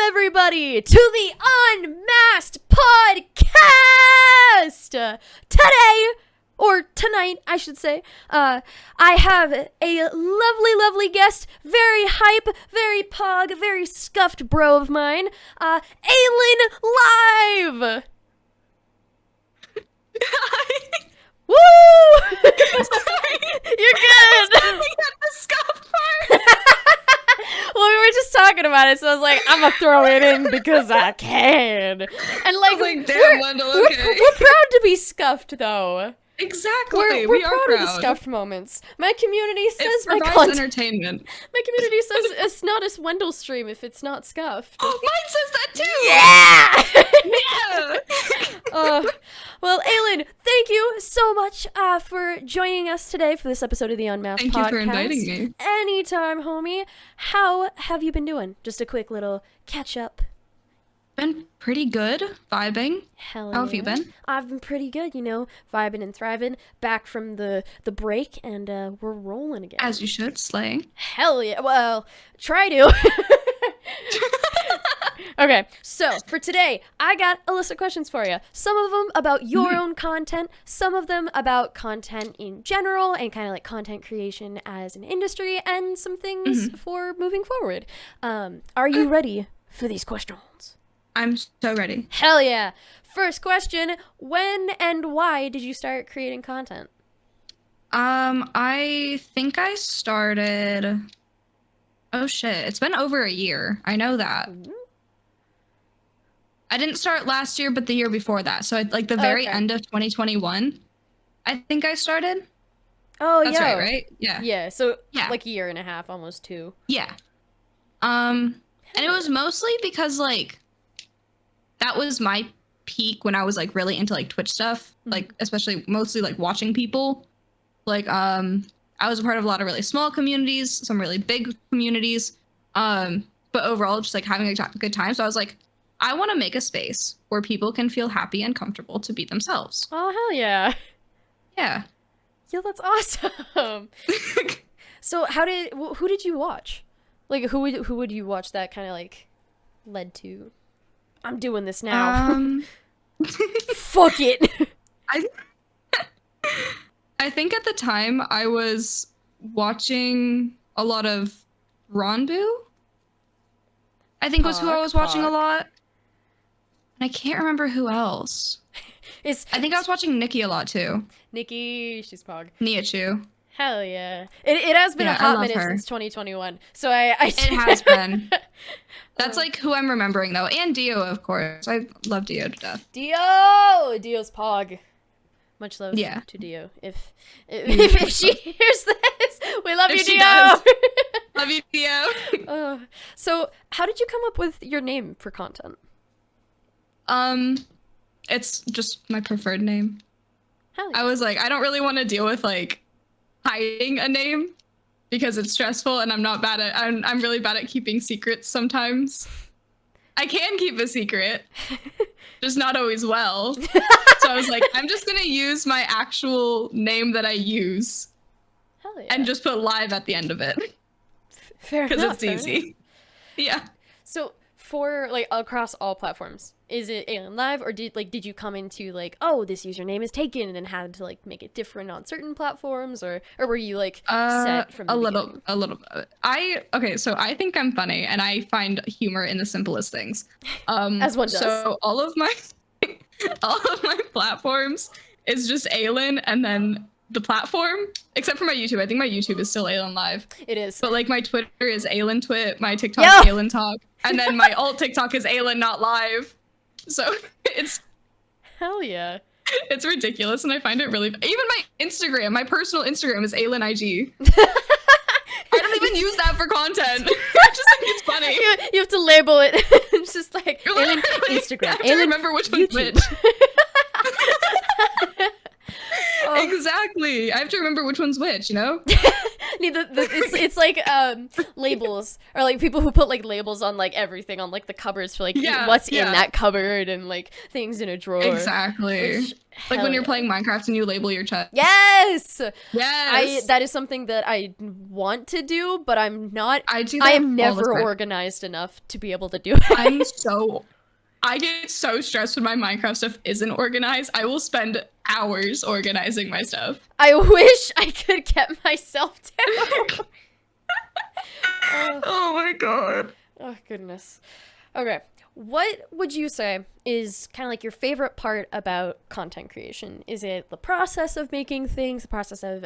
everybody, to the Unmasked Podcast! Today, or tonight, I should say, I have a lovely, lovely guest, very hype, very pog, very scuffed bro of mine, AilinLive! Woo! You're good! We got the scuffed part! Well, we were just talking about it, so I was like, I'm gonna throw it in because I can. And like, damn, Wendell, okay. we're proud to be scuffed, though. Exactly, We're we are proud proud of the scuffed moments. My community says it my provides content. entertainment. My community says it's not a Wendell stream if it's not scuffed. Oh, mine says that too! Yeah! Well, Ailin, thank you so much for joining us today for this episode of the Unmasked Podcast. Thank you for inviting me. Anytime, homie. How have you been doing? Just a quick little catch up. Been pretty good, vibing. Hell How have you yeah. been? I've been pretty good, vibing and thriving. Back from the break, and we're rolling again. As you should, slaying. Hell yeah. Well, try to. Okay, so for today, I got a list of questions for you. Some of them about your own content, some of them about content in general, and kind of like content creation as an industry, and some things for moving forward. Are you ready for these questions? I'm so ready. Hell yeah. First question, when and why did you start creating content? I think I started... Oh shit, it's been over a year. I know that. I didn't start last year, but the year before that. So like the very end of 2021, I think I started. Oh, That's yeah. right? Yeah. Yeah, so Yeah. like a year and a half, almost 2. Yeah. And it was mostly because like that was my peak when I was like really into like Twitch stuff, like especially mostly like watching people. Like I was a part of a lot of really small communities, some really big communities, but overall just like having a good time. So I was like, I want to make a space where people can feel happy and comfortable to be themselves. Oh, hell yeah. Yeah. Yeah, that's awesome. So who did you watch? Like, who would you watch that kind of like led to, I'm doing this now. Fuck it. I think at the time I was watching a lot of Ronbu. I think was who I was watching a lot. And I can't remember who else. I think I was watching Nikki a lot too. Nikki, she's pog. Niachu. Hell yeah. It has been a hot minute her. since 2021. So I It has been. That's like who I'm remembering though. And Dio, of course. I love Dio to death. Dio's pog. Much love to Dio. If she hears this, we love you, Dio. Does. Love you, Dio. So how did you come up with your name for content? It's just my preferred name. Hell yeah. I was like, I don't really want to deal with like hiding a name because it's stressful, and I'm really bad at keeping secrets sometimes. I can keep a secret, just not always well. So I was like, I'm just gonna use my actual name that I use. Hell yeah. And just put live at the end of it. Fair enough. Because it's easy. Yeah. So for like across all platforms, is it AilinLive, or did you come into like, oh, this username is taken, and then had to like make it different on certain platforms, or were you like set from the beginning? A little bit. So I think I'm funny, and I find humor in the simplest things. As one does. So all of my platforms is just Ailin, and then the platform, except for my YouTube. I think my YouTube is still AilinLive. It is. But like my Twitter is Ailin Twit, my TikTok is Ailin Talk, and then my alt TikTok is Ailin Not Live. So it's hell yeah. It's ridiculous, and I find it really. Even my Instagram, my personal Instagram is Ailin IG. I don't even use that for content. I just think it's funny. You have to label it. It's just like Ailin Instagram. I have Ailin to remember which one's which. Oh. Exactly. I have to remember which one's which, you know? It's like labels, or like people who put like labels on like everything on like the cupboards for like what's in that cupboard and like things in a drawer. Exactly. Which, like when you're playing Minecraft and you label your chest. Yes. Yes. That is something that I want to do, but I'm not. I do that I am all the never time. organized enough to be able to do it. I get so stressed when my Minecraft stuff isn't organized. I will spend hours organizing my stuff. I wish I could get myself down. Oh my god. Oh, goodness. Okay. What would you say is kind of like your favorite part about content creation? Is it the process of making things, the process of,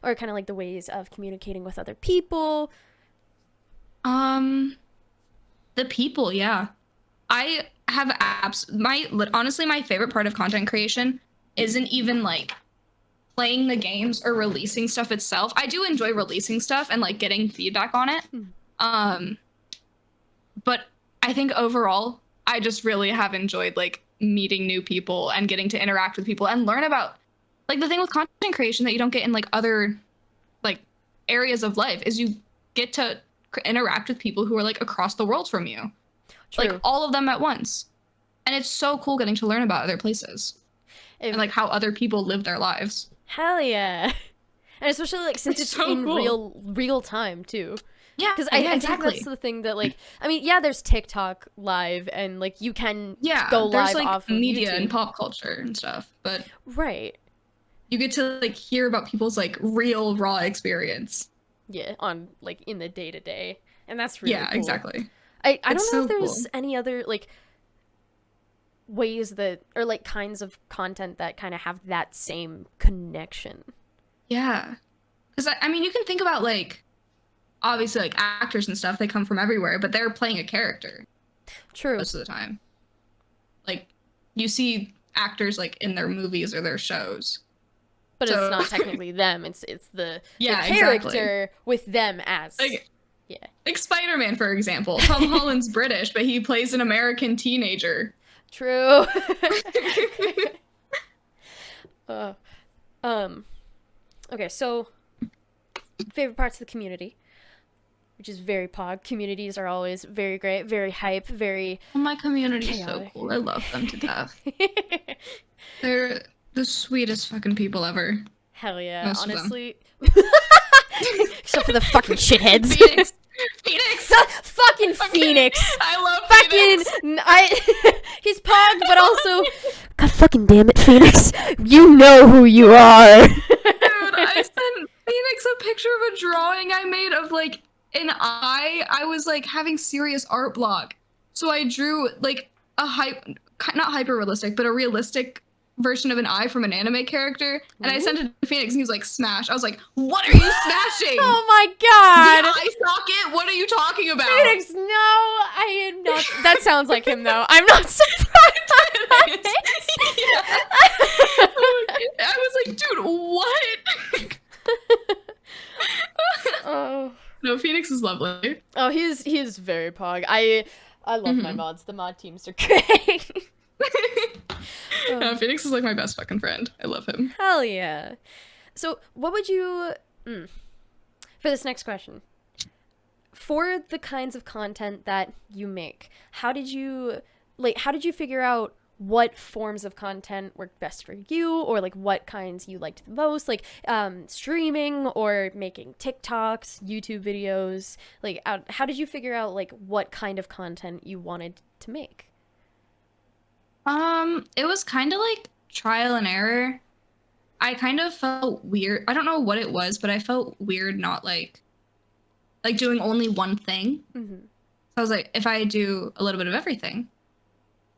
or kind of like the ways of communicating with other people? The people, yeah. I have apps. Honestly, my favorite part of content creation isn't even like playing the games or releasing stuff itself. I do enjoy releasing stuff and like getting feedback on it. But I think overall, I just really have enjoyed like meeting new people and getting to interact with people and learn about like the thing with content creation that you don't get in like other like areas of life is you get to interact with people who are like across the world from you. True. Like all of them at once. And it's so cool getting to learn about other places and like how other people live their lives. Hell yeah. And especially like since it's so in cool. real time too. Yeah, because I think that's the thing that like I mean there's TikTok live and like you can go live like off of media YouTube. And pop culture and stuff, but right, you get to like hear about people's like real raw experience. Yeah, on like in the day to day, and that's really cool. Exactly. I don't know so if there's cool. any other like ways that or like kinds of content that kind of have that same connection. Yeah, because I mean you can think about like. Obviously, like actors and stuff, they come from everywhere, but they're playing a character. True. Most of the time. Like, you see actors like in their movies or their shows. But it's not technically them. It's the character exactly. with them as like Spider-Man, for example. Tom Holland's British, but he plays an American teenager. True. Okay, so favorite parts of the community. Which is very pog. Communities are always very great, very hype, very My community is so chaotic. cool. I love them to death. They're the sweetest fucking people ever. Hell yeah, Most honestly. Except for the fucking shitheads. Phoenix! Fucking Phoenix! I love fucking Phoenix! He's pog, but also God fucking damn it, Phoenix. You know who you are. Dude, I sent Phoenix a picture of a drawing I made of like an eye. I was like having serious art block. So I drew like not hyper realistic, but a realistic version of an eye from an anime character. And I sent it to Phoenix and he was like, smash. I was like, what are you smashing? Oh my god. The eye socket? What are you talking about? Phoenix, no, I am not. That sounds like him though. I'm not surprised. I was like, dude, what? Oh. No, Phoenix is lovely. Oh, he is very pog. I love my mods. The mod teams are great. No, Phoenix is like my best fucking friend. I love him. Hell yeah. So, what would you for this next question? For the kinds of content that you make, how did you figure out what forms of content work best for you, or like what kinds you liked the most, like streaming or making TikToks, YouTube videos? Like how did you figure out like what kind of content you wanted to make? It was kind of like trial and error. I kind of felt weird. I don't know what it was, but I felt weird not like doing only one thing. Mm-hmm. So I was like, if I do a little bit of everything,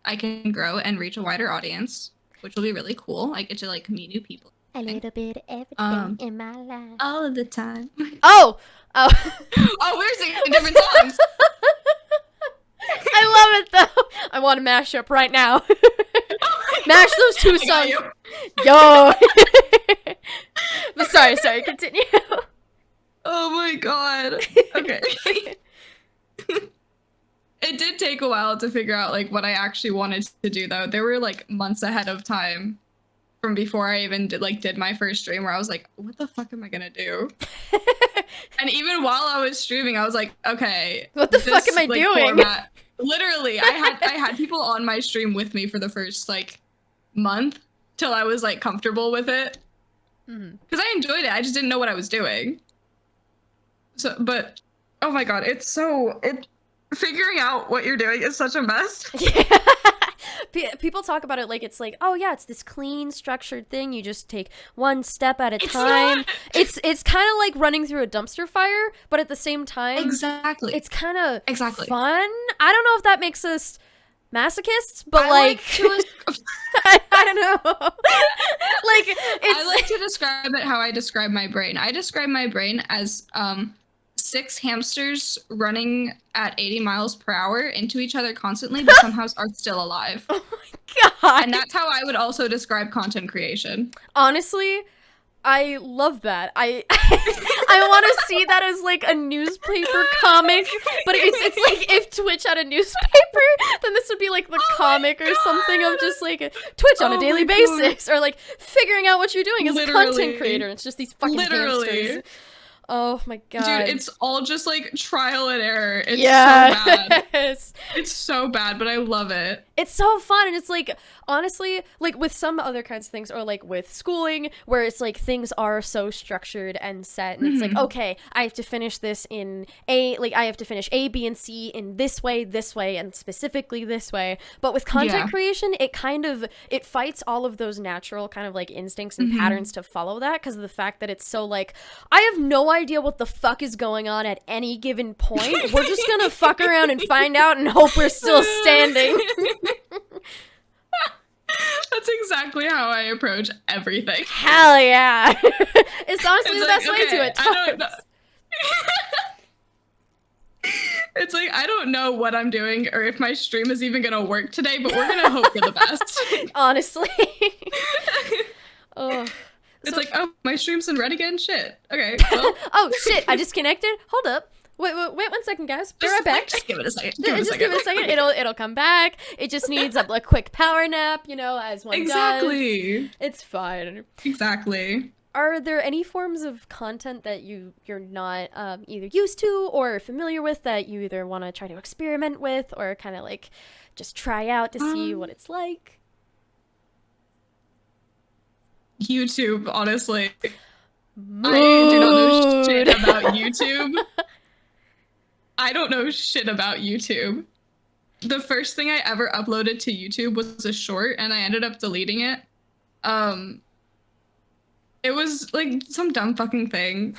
I can grow and reach a wider audience, which will be really cool. I get to like meet new people. A little bit of everything in my life. All of the time. Oh, We're singing different songs. I love it though. I want to mash up right now. Mash those two songs. Yo. But sorry, continue. Oh my god. Okay. It did take a while to figure out like what I actually wanted to do though. There were like months ahead of time from before I even did my first stream, where I was like, what the fuck am I gonna do? And even while I was streaming, I was like, okay, what the fuck am I doing? Format, literally, I had people on my stream with me for the first like month till I was like comfortable with it, because I enjoyed it. I just didn't know what I was doing. So, but oh my god, figuring out what you're doing is such a mess. Yeah. People talk about it like it's like, oh yeah, it's this clean, structured thing. You just take one step at a time. It's kind of like running through a dumpster fire, but at the same time, exactly, it's kind of fun. I don't know if that makes us masochists, but I don't know. I like to describe it how I describe my brain. I describe my brain as 6 hamsters running at 80 miles per hour into each other constantly, but somehow are still alive. Oh my god. And that's how I would also describe content creation. Honestly, I love that. I want to see that as like a newspaper comic, but it's like if Twitch had a newspaper, then this would be like the comic or something of just like Twitch on a daily basis, or like figuring out what you're doing as a content creator. It's just these fucking hamsters. Oh my god. Dude, it's all just like trial and error. It's so bad. It's so bad, but I love it. It's so fun, and it's like, honestly, like with some other kinds of things, or like with schooling, where it's like things are so structured and set, and it's like, okay, I have to finish this in I have to finish A, B, and C in this way, and specifically this way. But with content creation, it fights all of those natural kind of like instincts and patterns to follow that, because of the fact that it's so like, I have no idea what the fuck is going on at any given point. We're just gonna fuck around and find out and hope we're still standing. That's exactly how I approach everything. Hell yeah. It's honestly the best way to it. I don't know. It's like, I don't know what I'm doing or if my stream is even gonna work today, but we're gonna hope for the best. Honestly. Oh. It's like, oh, my stream's in red again? Shit. Okay. Well. Oh, shit. I disconnected. Hold up. Wait 1 second, guys. Be right back. Just give it a second. Give it a second. It'll come back. It just needs a quick power nap, as one does. It's fine. Exactly. Are there any forms of content that you're not either used to or familiar with that you either want to try to experiment with or kind of like just try out to see what it's like? YouTube, honestly. Mood. I do not know shit about YouTube. I don't know shit about YouTube. The first thing I ever uploaded to YouTube was a short, and I ended up deleting it. It was like some dumb fucking thing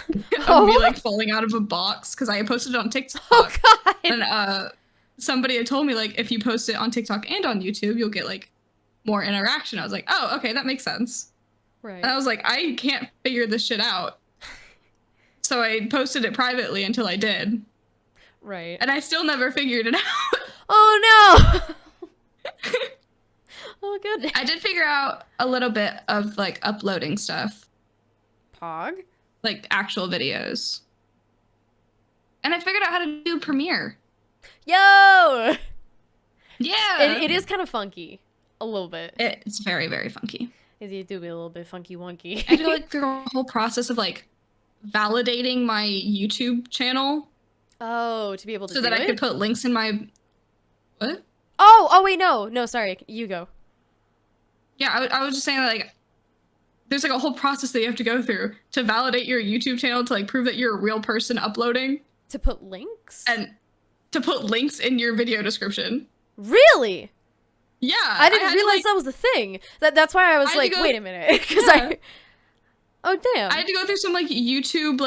of me like falling out of a box because I posted it on TikTok. Oh god! And somebody had told me like if you post it on TikTok and on YouTube, you'll get like more interaction. I was like, oh, okay, that makes sense. Right. And I was like, I can't figure this shit out. So I posted it privately until I did. Right. And I still never figured it out. Oh no! Oh goodness. I did figure out a little bit of like uploading stuff. Pog? Like actual videos. And I figured out how to do Premiere. Yo! Yeah! It is kind of funky. A little bit. It's very, very funky. It do be a little bit funky wonky. I had to like through a whole process of like validating my YouTube channel. Oh, to be able to so that I could put links in my what? Oh wait, no, sorry, you go. Yeah, I was just saying that like there's like a whole process that you have to go through to validate your YouTube channel to like prove that you're a real person uploading. To put links? And to put links in your video description. Really? Yeah. I didn't realize that was the thing. That's why I was like, wait a minute. Because oh damn. I had to go through some like YouTube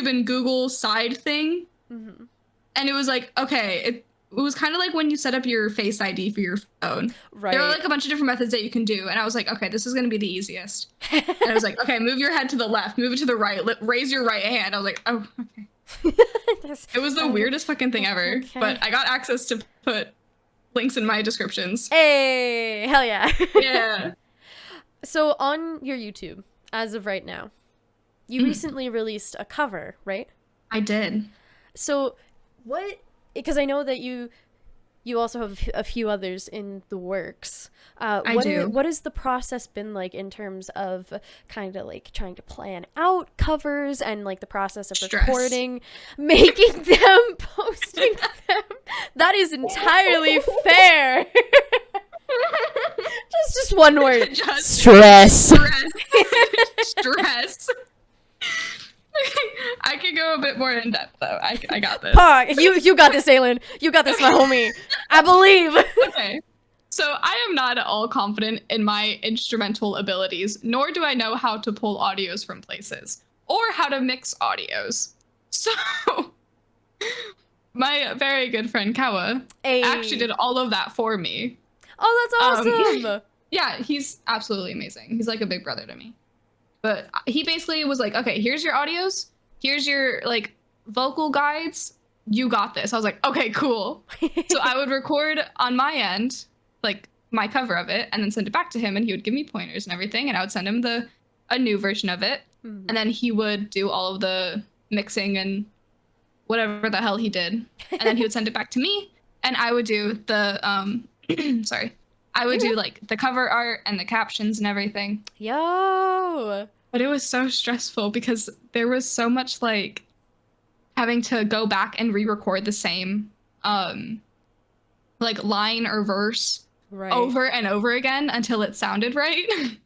and Google side thing. Mm-hmm. And it was like, okay, it was kind of like when you set up your Face ID for your phone. Right. There were like a bunch of different methods that you can do. And I was like, okay, this is going to be the easiest. And I was like, okay, move your head to the left, move it to the right, raise your right hand. I was like, oh, okay. It was the weirdest fucking thing ever. Okay. But I got access to put links in my descriptions. Hey, hell yeah. Yeah. So on your YouTube, as of right now, you recently released a cover, right? I did. So what, because I know that you you also have a few others in the works. I do. What has the process been like in terms of kind of like trying to plan out covers and like the process of Stress. recording, making them, posting them? That is entirely fair. just one word. Just Stress. Stress. I could go a bit more in depth though. I got this. You got this, Ailin. You got this, my homie. I believe. Okay. So I am not at all confident in my instrumental abilities, nor do I know how to pull audios from places or how to mix audios. So my very good friend Kawa actually did all of that for me. Oh, that's awesome. Yeah, he's absolutely amazing. He's like a big brother to me. But he basically was like, okay, here's your audios. Here's your like vocal guides. You got this. I was like, okay, cool. So I would record on my end, like my cover of it, and then send it back to him, and he would give me pointers and everything, and I would send him a new version of it, and then he would do all of the mixing and whatever the hell he did, and then he would send it back to me, and I would do the sorry. I would do like the cover art and the captions and everything. Yo. But it was so stressful because there was so much like having to go back and re-record the same like line or verse over and over again until it sounded right.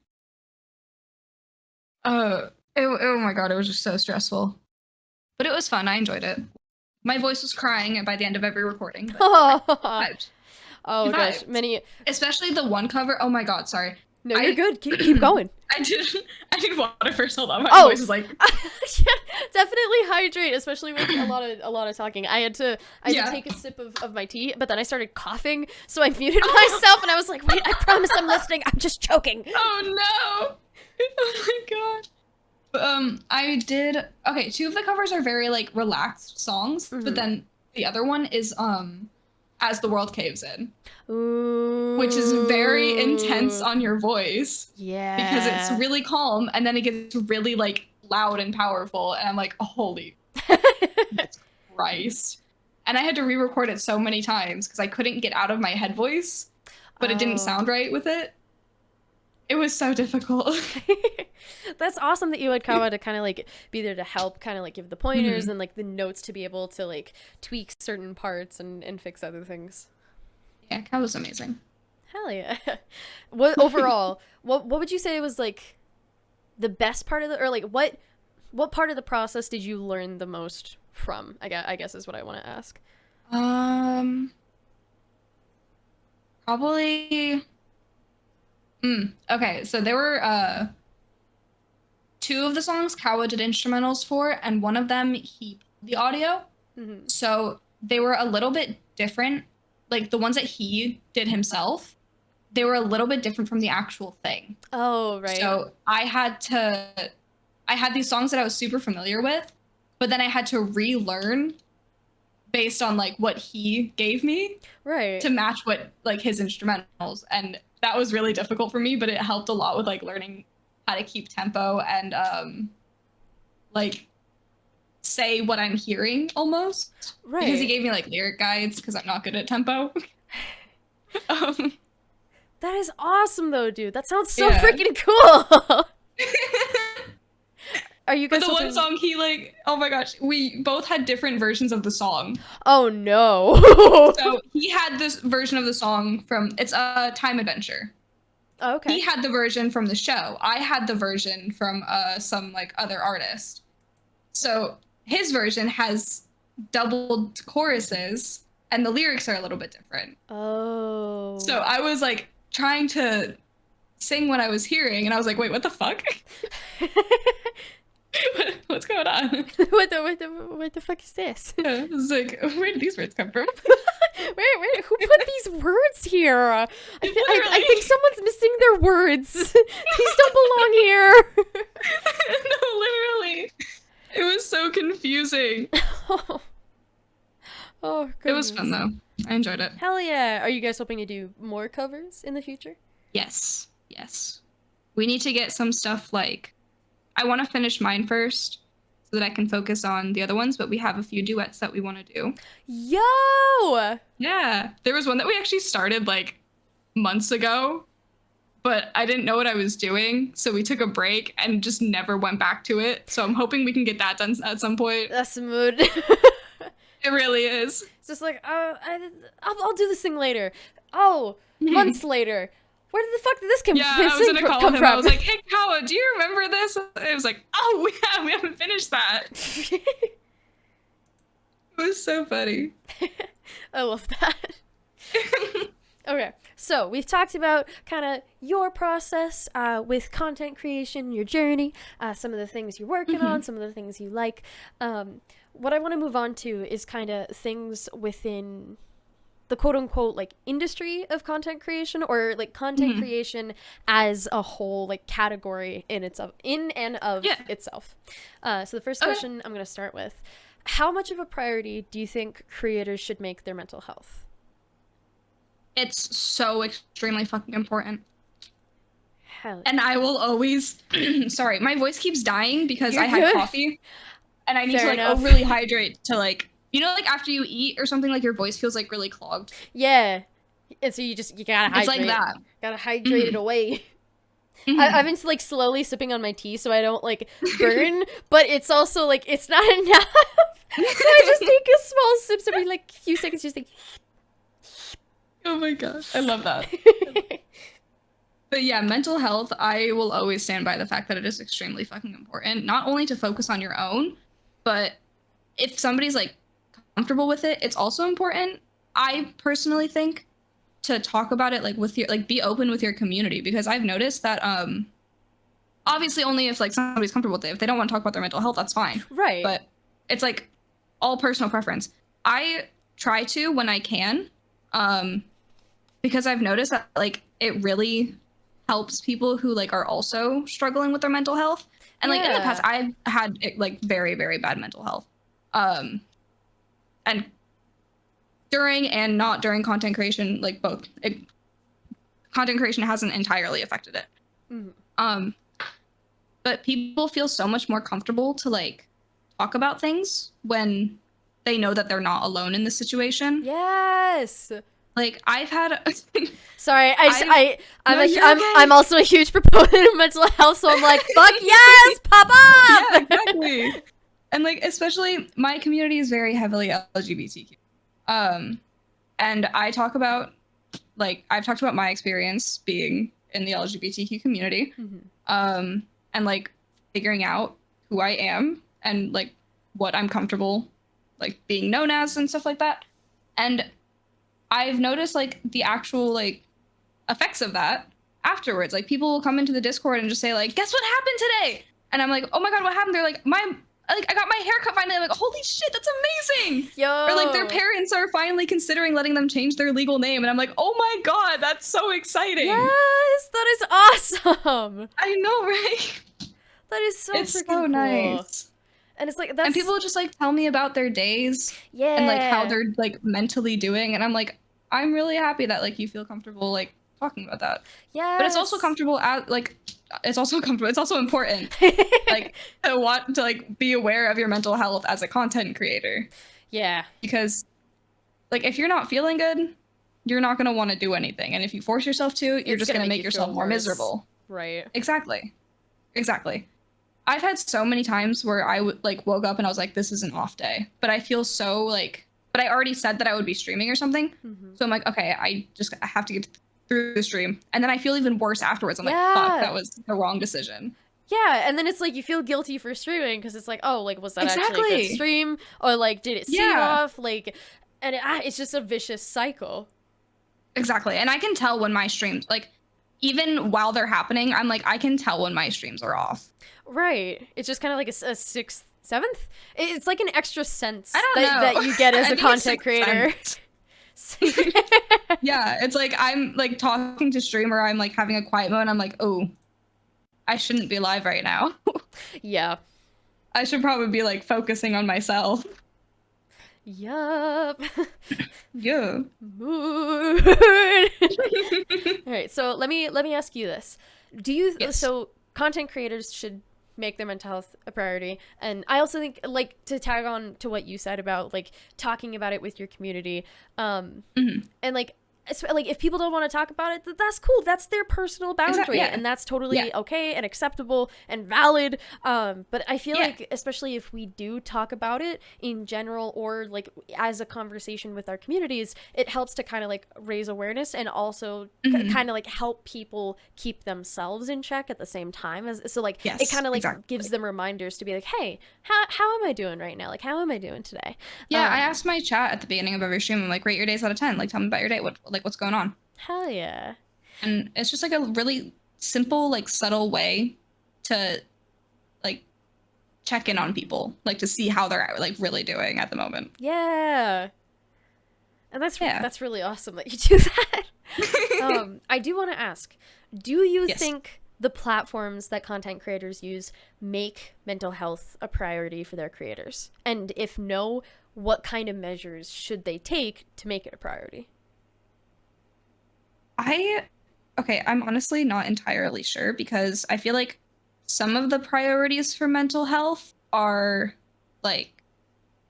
Oh my god, it was just so stressful. But it was fun. I enjoyed it. My voice was crying by the end of every recording. But Oh gosh, especially the one cover. Oh my god, sorry. No, you're good. Keep going. I need water first. Hold on. My voice is like yeah, definitely hydrate, especially with a lot of talking. I had to take a sip of my tea, but then I started coughing, so I muted myself and I was like, wait, I promise I'm listening. I'm just choking. Oh no. Oh my god. I did two of the covers are very like relaxed songs, but then the other one is As the World Caves In. Ooh. Which is very intense on your voice. Yeah. Because it's really calm and then it gets really like loud and powerful and I'm like, holy Christ. And I had to re-record it so many times because I couldn't get out of my head voice, but it didn't sound right with it. It was so difficult. That's awesome that you had Kawa to kind of like be there to help, kind of like give the pointers and like the notes to be able to like tweak certain parts and fix other things. Yeah, Kawa's amazing. Hell yeah. What overall, what would you say was like the best part of or like what part of the process did you learn the most from? I guess is what I want to ask. Probably. Okay, so there were two of the songs Kawa did instrumentals for, and one of them he the audio. So they were a little bit different. Like the ones that he did himself, they were a little bit different from the actual thing. Oh, right. So I had these songs that I was super familiar with, but then I had to relearn based on like what he gave me, right, to match what like his instrumentals, and that was really difficult for me, but it helped a lot with like learning how to keep tempo and like say what I'm hearing almost. Right. Because he gave me like lyric guides because I'm not good at tempo. That is awesome though, dude. That sounds so freaking cool. Are you guys the one song he like, oh my gosh, we both had different versions of the song. Oh no. So he had this version of the song from, it's a Time Adventure. Oh, okay. He had the version from the show. I had the version from some like other artist. So his version has doubled choruses and the lyrics are a little bit different. Oh. So I was like trying to sing what I was hearing and I was like, wait, what the fuck? What's going on? What the fuck is this? I was like, where did these words come from? Where who put these words here? I think someone's missing their words. These don't belong here. No, literally. It was so confusing. Oh, goodness. It was fun though. I enjoyed it. Hell yeah. Are you guys hoping to do more covers in the future? Yes. We need to get some stuff like, I want to finish mine first so that I can focus on the other ones, but we have a few duets that we want to do. Yo! Yeah. There was one that we actually started like months ago, but I didn't know what I was doing, so we took a break and just never went back to it. So I'm hoping we can get that done at some point. That's the mood. It really is. It's just like, I'll do this thing later. Oh, months later. Where did the fuck did this come from? Yeah, I was gonna call him. I was like, hey, Kawa, do you remember this? It was like, oh, yeah, we haven't finished that. It was so funny. I love that. Okay, so we've talked about kind of your process with content creation, your journey, some of the things you're working on, some of the things you like. What I want to move on to is kind of things within the quote-unquote like industry of content creation, or like content creation as a whole like category in itself, itself. So the first question I'm going to start with: how much of a priority do you think creators should make their mental health? It's so extremely fucking important. Hell yeah. And I will always sorry, my voice keeps dying because You're I had good. coffee and I need Fair to enough. really hydrate to like, you know, like after you eat or something, like your voice feels like really clogged. Yeah. And so you gotta hydrate. It's like that. Gotta hydrate it away. I've been like slowly sipping on my tea so I don't like burn, but it's also like it's not enough. So I just take a small sips every like few seconds, just like. Oh my gosh, I love that. But yeah, mental health, I will always stand by the fact that it is extremely fucking important, not only to focus on your own, but if somebody's like comfortable with it, it's also important, I personally think, to talk about it like with your, like be open with your community, because I've noticed that obviously only if like somebody's comfortable with it. If they don't want to talk about their mental health, that's fine. Right. But it's like all personal preference. I try to when I can, because I've noticed that like it really helps people who like are also struggling with their mental health. And like in the past, I've had like very, very bad mental health. And during and not during content creation, like both, content creation hasn't entirely affected it. But people feel so much more comfortable to like talk about things when they know that they're not alone in the situation. Yes. Like I've had Sorry, No, I'm also a huge proponent of mental health, so I'm like, fuck yes, pop up. Yeah, exactly. And like especially my community is very heavily LGBTQ. And I talk about like I've talked about my experience being in the LGBTQ community. And like figuring out who I am and like what I'm comfortable like being known as and stuff like that. And I've noticed like the actual like effects of that afterwards. Like people will come into the Discord and just say like, guess what happened today? And I'm like, oh my God, what happened? They're like, I got my hair cut finally. I'm like, holy shit, that's amazing. Yo. Or like their parents are finally considering letting them change their legal name. And I'm like, oh my God, that's so exciting. Yes, that is awesome. I know, right? That is so It's freaking so cool. nice. And it's like that's And people just like tell me about their days yeah, and like how they're like mentally doing. And I'm like, I'm really happy that like you feel comfortable like talking about that. yeah. But it's also comfortable at like it's also comfortable. It's also important like to want to like be aware of your mental health as a content creator. Yeah. Because like if you're not feeling good, you're not going to want to do anything. And if you force yourself to, you're just going to make yourself more miserable. Right. Exactly. I've had so many times where I like woke up and I was like, this is an off day, but I feel so like, but I already said that I would be streaming or something. So I'm like, okay, I have to get through the stream. And then I feel even worse afterwards. I'm like, fuck, that was the wrong decision. Yeah, and then it's like you feel guilty for streaming because it's like, oh, like was that actually a Exactly. good stream, or like did it seem off, like, and it's just a vicious cycle. Exactly. And I can tell when my streams, like, even while they're happening, I'm like, I can tell when my streams are off. Right. It's just kind of like a sixth, seventh. It's like an extra sense I don't know. that you get as I a think it's content creator. Yeah, it's like I'm like talking to streamer, I'm like having a quiet moment. I'm like, oh, I shouldn't be live right now. Yeah. I should probably be like focusing on myself. Yup. Yeah. Mood. All right, so let me ask you this: do you Yes. so content creators should make their mental health a priority. And I also think, like, to tag on to what you said about, like, talking about it with your community, and, like, if people don't want to talk about it, that's cool. That's their personal boundary, and that's totally okay and acceptable and valid. But I feel like, especially if we do talk about it in general, or like as a conversation with our communities, it helps to kind of like raise awareness, and also kind of like help people keep themselves in check at the same time. So like it kind of like gives them reminders to be like, hey, how am I doing right now? Like, how am I doing today? I asked my chat at the beginning of every stream, I'm like, rate your days out of 10. Like, tell me about your day. What's going on? Hell yeah. And it's just like a really simple, like, subtle way to like check in on people, like to see how they're like really doing at the moment. Yeah. And that's really awesome that you do that. I do want to ask, do you think the platforms that content creators use make mental health a priority for their creators? And if no, what kind of measures should they take to make it a priority? I'm honestly not entirely sure, because I feel like some of the priorities for mental health are like,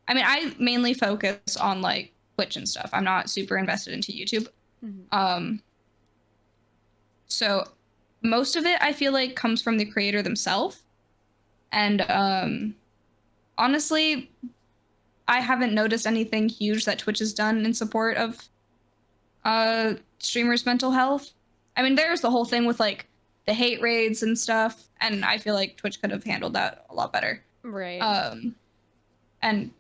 I mean, I mainly focus on like Twitch and stuff. I'm not super invested into YouTube. So most of it I feel like comes from the creator themselves. And honestly, I haven't noticed anything huge that Twitch has done in support of streamers' mental health. I mean, there's the whole thing with like the hate raids and stuff, and I feel like Twitch could have handled that a lot better. Right. And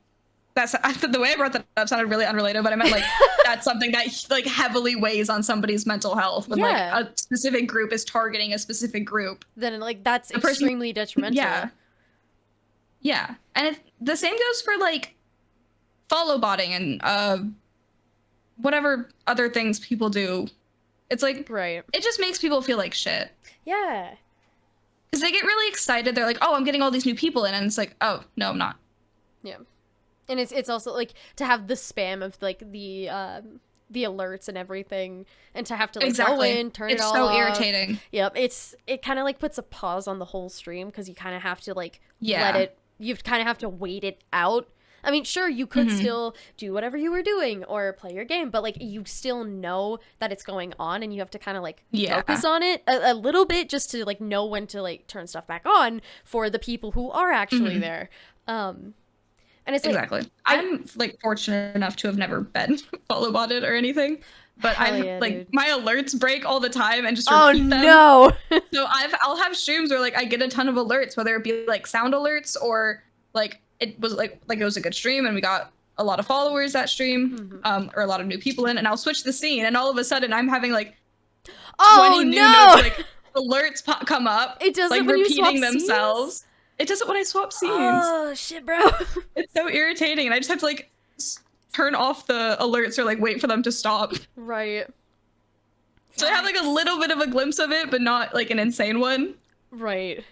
that's the way I brought that up sounded really unrelated, but I meant like that's something that like heavily weighs on somebody's mental health when like a specific group is targeting a specific group. Then like that's extremely detrimental. Yeah. And the same goes for like follow botting and whatever other things people do. It's like, it just makes people feel like shit. Yeah. Because they get really excited. They're like, oh, I'm getting all these new people in. And it's like, oh, no, I'm not. Yeah. And it's also like to have the spam of like the alerts and everything, and to have to like go in, turn it all off. It's so irritating. Yep. It kind of like puts a pause on the whole stream, because you kind of have to like you kind of have to wait it out. I mean, sure, you could still do whatever you were doing or play your game, but like you still know that it's going on, and you have to kind of like focus on it a little bit, just to like know when to like turn stuff back on for the people who are actually there. And it's like, I'm like fortunate enough to have never been follow botted or anything, but I'm like my alerts break all the time and just repeat them. No. So I'll have streams where like I get a ton of alerts, whether it be like sound alerts or like it was like it was a good stream and we got a lot of followers that stream, or a lot of new people in, and I'll switch the scene, and all of a sudden I'm having like 20 new notes, like alerts come up. It doesn't like when repeating you swap themselves. Scenes? It doesn't when I swap scenes. Oh shit, bro. It's so irritating, and I just have to like turn off the alerts or like wait for them to stop. Right. So I have like a little bit of a glimpse of it, but not like an insane one. Right.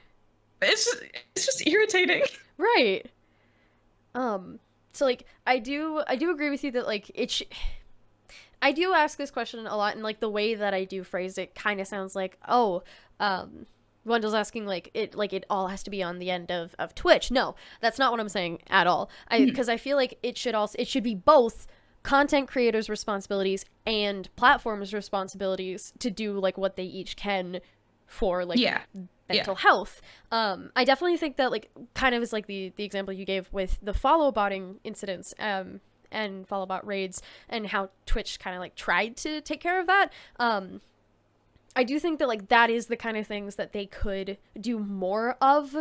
It's just irritating. Right. So like I do agree with you that like I do ask this question a lot, and like the way that I do phrase it kind of sounds like, Wendell's asking like it all has to be on the end of Twitch. No, that's not what I'm saying at all. Because I feel like it should be both content creators' responsibilities and platforms' responsibilities to do like what they each can for like mental health. I definitely think that like kind of is like the example you gave with the follow botting incidents and follow bot raids, and how Twitch kind of like tried to take care of that. I do think that like that is the kind of things that they could do more of.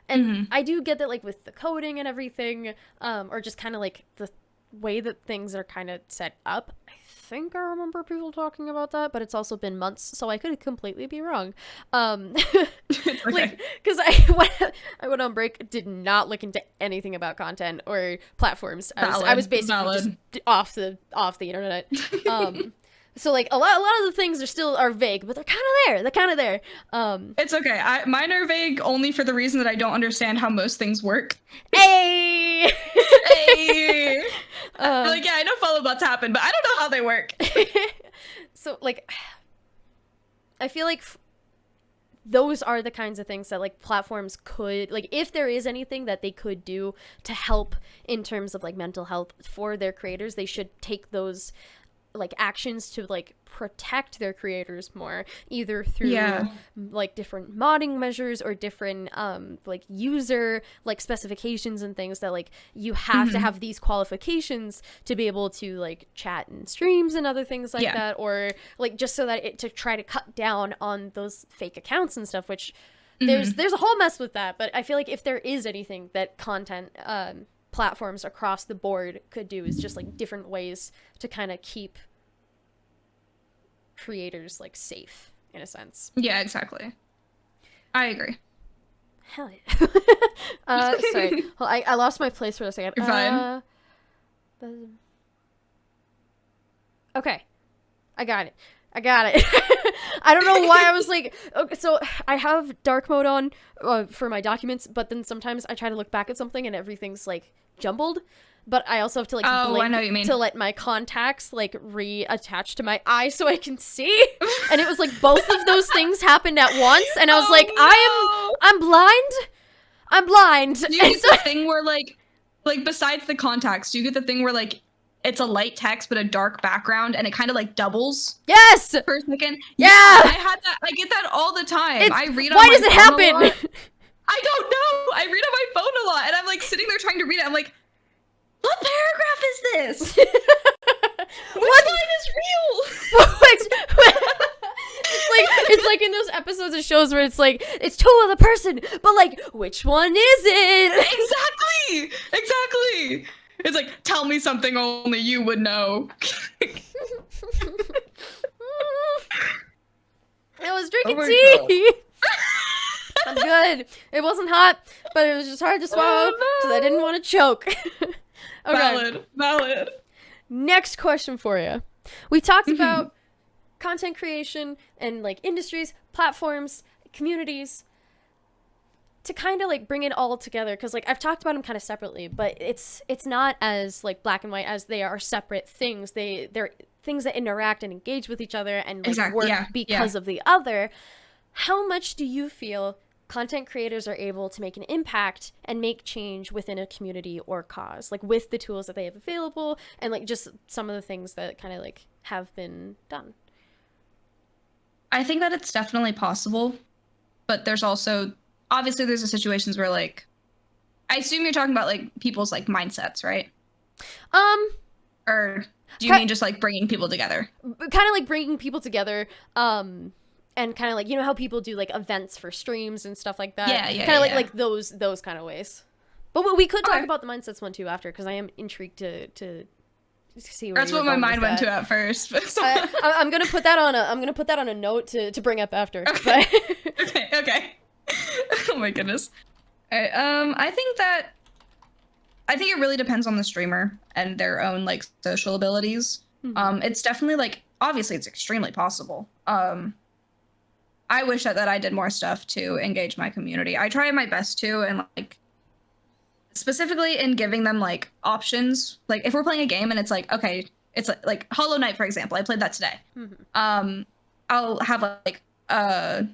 And I do get that like with the coding and everything, or just kind of like the way that things are kind of set up. I think I remember people talking about that, but it's also been months, so I could completely be wrong. Like, because I went on break, did not look into anything about content or platforms. I was basically just off the internet. So like a lot of the things are vague, but they're kind of there. It's okay. Mine are vague only for the reason that I don't understand how most things work. Hey. Hey. Like, yeah, I know follow bots happen, but I don't know how they work. So like, I feel like those are the kinds of things that like platforms could, like, if there is anything that they could do to help in terms of like mental health for their creators, they should take those like actions to like protect their creators more, either through like different modding measures or different like user like specifications and things that like you have to have these qualifications to be able to like chat in streams and other things like that, or like just so that to try to cut down on those fake accounts and stuff, which there's a whole mess with that. But I feel like if there is anything that content platforms across the board could do, is just like different ways to kind of keep creators like safe in a sense. Yeah, exactly. I agree. Hell yeah. Sorry. Well, I lost my place for a second. You're fine. Okay. I got it. I don't know why I was like, okay, so I have dark mode on for my documents, but then sometimes I try to look back at something and everything's like jumbled, but I also have to like I know what you mean. to let my contacts like reattach to my eye so I can see. And it was like both of those things happened at once, and I was like, no. I'm blind. Do you get the thing where like besides the contacts, do you get the thing where like it's a light text but a dark background and it kind of like doubles? Yes. For a second. Yeah. I had that. I get that all the time. I read on why my does it phone happen? a lot. I don't know. I read on my phone a lot and I'm like sitting there trying to read it. I'm like, what paragraph is this? What line is real? It's like in those episodes of shows where it's like, it's two of the person, but like, which one is it? Exactly. It's like, tell me something only you would know. I was drinking tea. I'm good. It wasn't hot, but it was just hard to swallow because I didn't want to choke. Okay. Valid. Next question for you. We talked about content creation and like industries, platforms, communities, to kind of like bring it all together, because like I've talked about them kind of separately, but it's not as like black and white as they are separate things. They're things that interact and engage with each other and like work because of the other. How much do you feel content creators are able to make an impact and make change within a community or cause, like with the tools that they have available and like just some of the things that kind of like have been done? I think that it's definitely possible, but there's also obviously there's situations where like, I assume you're talking about like people's like mindsets, right? Or do you mean just like bringing people together? Kind of like bringing people together, and kind of like, you know how people do like events for streams and stuff like that. Yeah. Kind of like those kind of ways. But we could talk about the mindsets one too after, because I am intrigued to see where that's what my mind went to at first. I'm gonna put that on a note to bring up after. Okay. Okay. Oh my goodness. All right. I think it really depends on the streamer and their own like social abilities. It's definitely like, obviously it's extremely possible. I wish that I did more stuff to engage my community. I try my best to, and like specifically in giving them like options. Like if we're playing a game and it's like, okay, it's like Hollow Knight, for example. I played that today. I'll have like a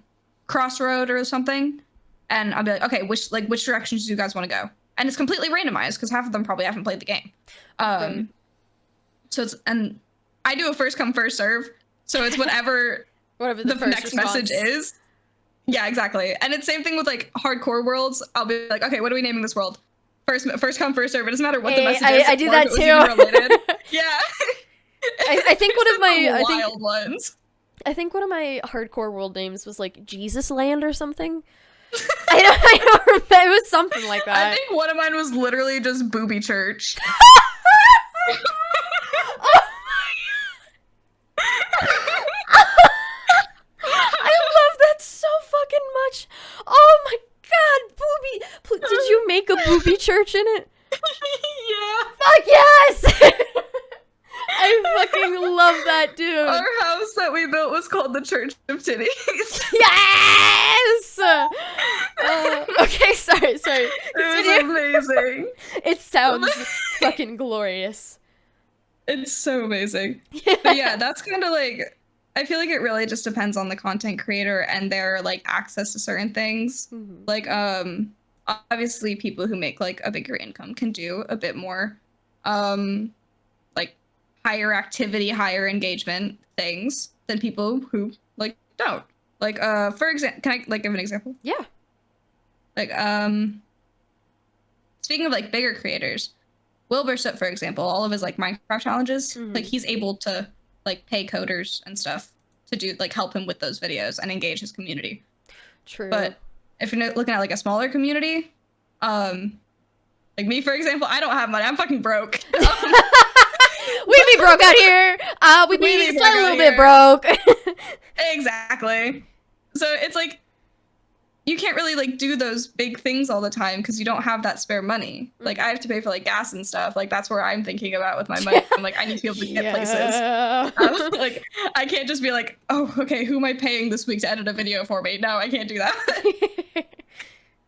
crossroad or something, and I'll be like, okay, which directions do you guys want to go? And it's completely randomized because half of them probably haven't played the game. So and I do a first come first serve, so it's whatever the next message is. Yeah, exactly. And it's same thing with like hardcore worlds. I'll be like, okay, what are we naming this world? First come first serve. It doesn't matter what the message is. I do that too. Yeah. I think one of my wild ones. I think one of my hardcore world names was like Jesus Land or something. I don't remember. It was something like that. I think one of mine was literally just Booby Church. I love that so fucking much. Oh my god, Booby. Did you make a Booby Church in it? Yeah. Fuck yes! I fucking love that, dude. Our house that we built was called the Church of Titties. Yes! Okay, sorry. It was amazing. It sounds fucking glorious. It's so amazing. But yeah, that's kind of like, I feel like it really just depends on the content creator and their like access to certain things. Mm-hmm. Like obviously people who make like a bigger income can do a bit more like higher activity, higher engagement things than people who like don't. Like for example, can I like give an example? Yeah. Like speaking of like bigger creators, Wilbursup, for example, all of his like Minecraft challenges, like he's able to like pay coders and stuff to do like help him with those videos and engage his community. True. But if you're looking at like a smaller community, like me, for example, I don't have money. I'm fucking broke. We be broke out here. We be a little bit broke. Exactly. So it's like you can't really like do those big things all the time because you don't have that spare money. Like I have to pay for like gas and stuff. Like that's where I'm thinking about with my money. I'm like, I need to be able to get places. Like I can't just be like, oh, okay, who am I paying this week to edit a video for me? No, I can't do that.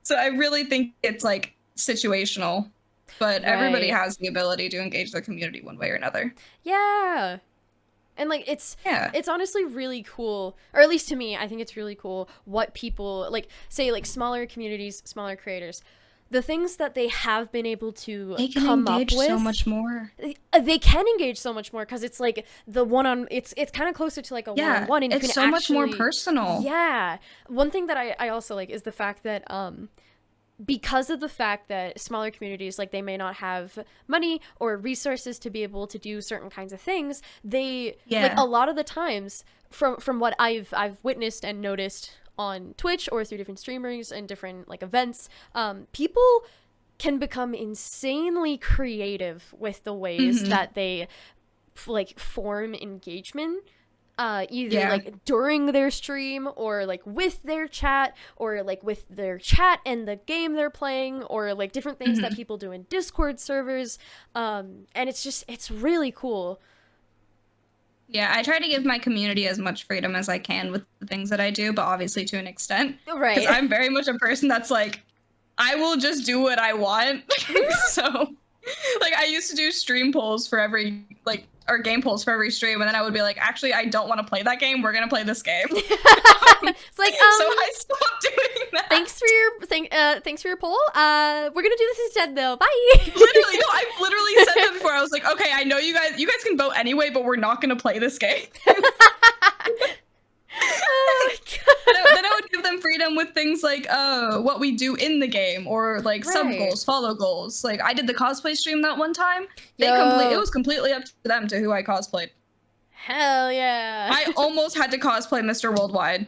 So I really think it's like situational, but everybody has the ability to engage their community one way or another. Yeah. And like it's honestly really cool, or at least to me, I think it's really cool what people like say, like smaller communities, smaller creators, the things that they have been able to come up with so much more. They can engage so much more because it's like the it's kind of closer to like a one-on-one, and it's you can so much more personal. Yeah. One thing that I also like is the fact that because of the fact that smaller communities, like they may not have money or resources to be able to do certain kinds of things, they like a lot of the times from what I've witnessed and noticed on Twitch or through different streamers and different like events, people can become insanely creative with the ways that they like form engagement. Either like during their stream or like with their chat or like with their chat and the game they're playing or like different things that people do in Discord servers. And it's really cool. Yeah, I try to give my community as much freedom as I can with the things that I do, but obviously to an extent. Right. Because I'm very much a person that's like, I will just do what I want. So, like, I used to do stream polls for every, like, or game polls for every stream, and then I would be like, actually, I don't want to play that game. We're gonna play this game. It's like, so I stopped doing that. Thanks for your poll. We're gonna do this instead, though. Bye. Literally, no, I've literally said that before. I was like, okay, I know you guys can vote anyway, but we're not gonna play this game. Oh my God. Then I would give them freedom with things like what we do in the game or like sub goals, follow goals. Like I did the cosplay stream that one time. It was completely up to them to who I cosplayed. Hell yeah. I almost had to cosplay Mr. Worldwide.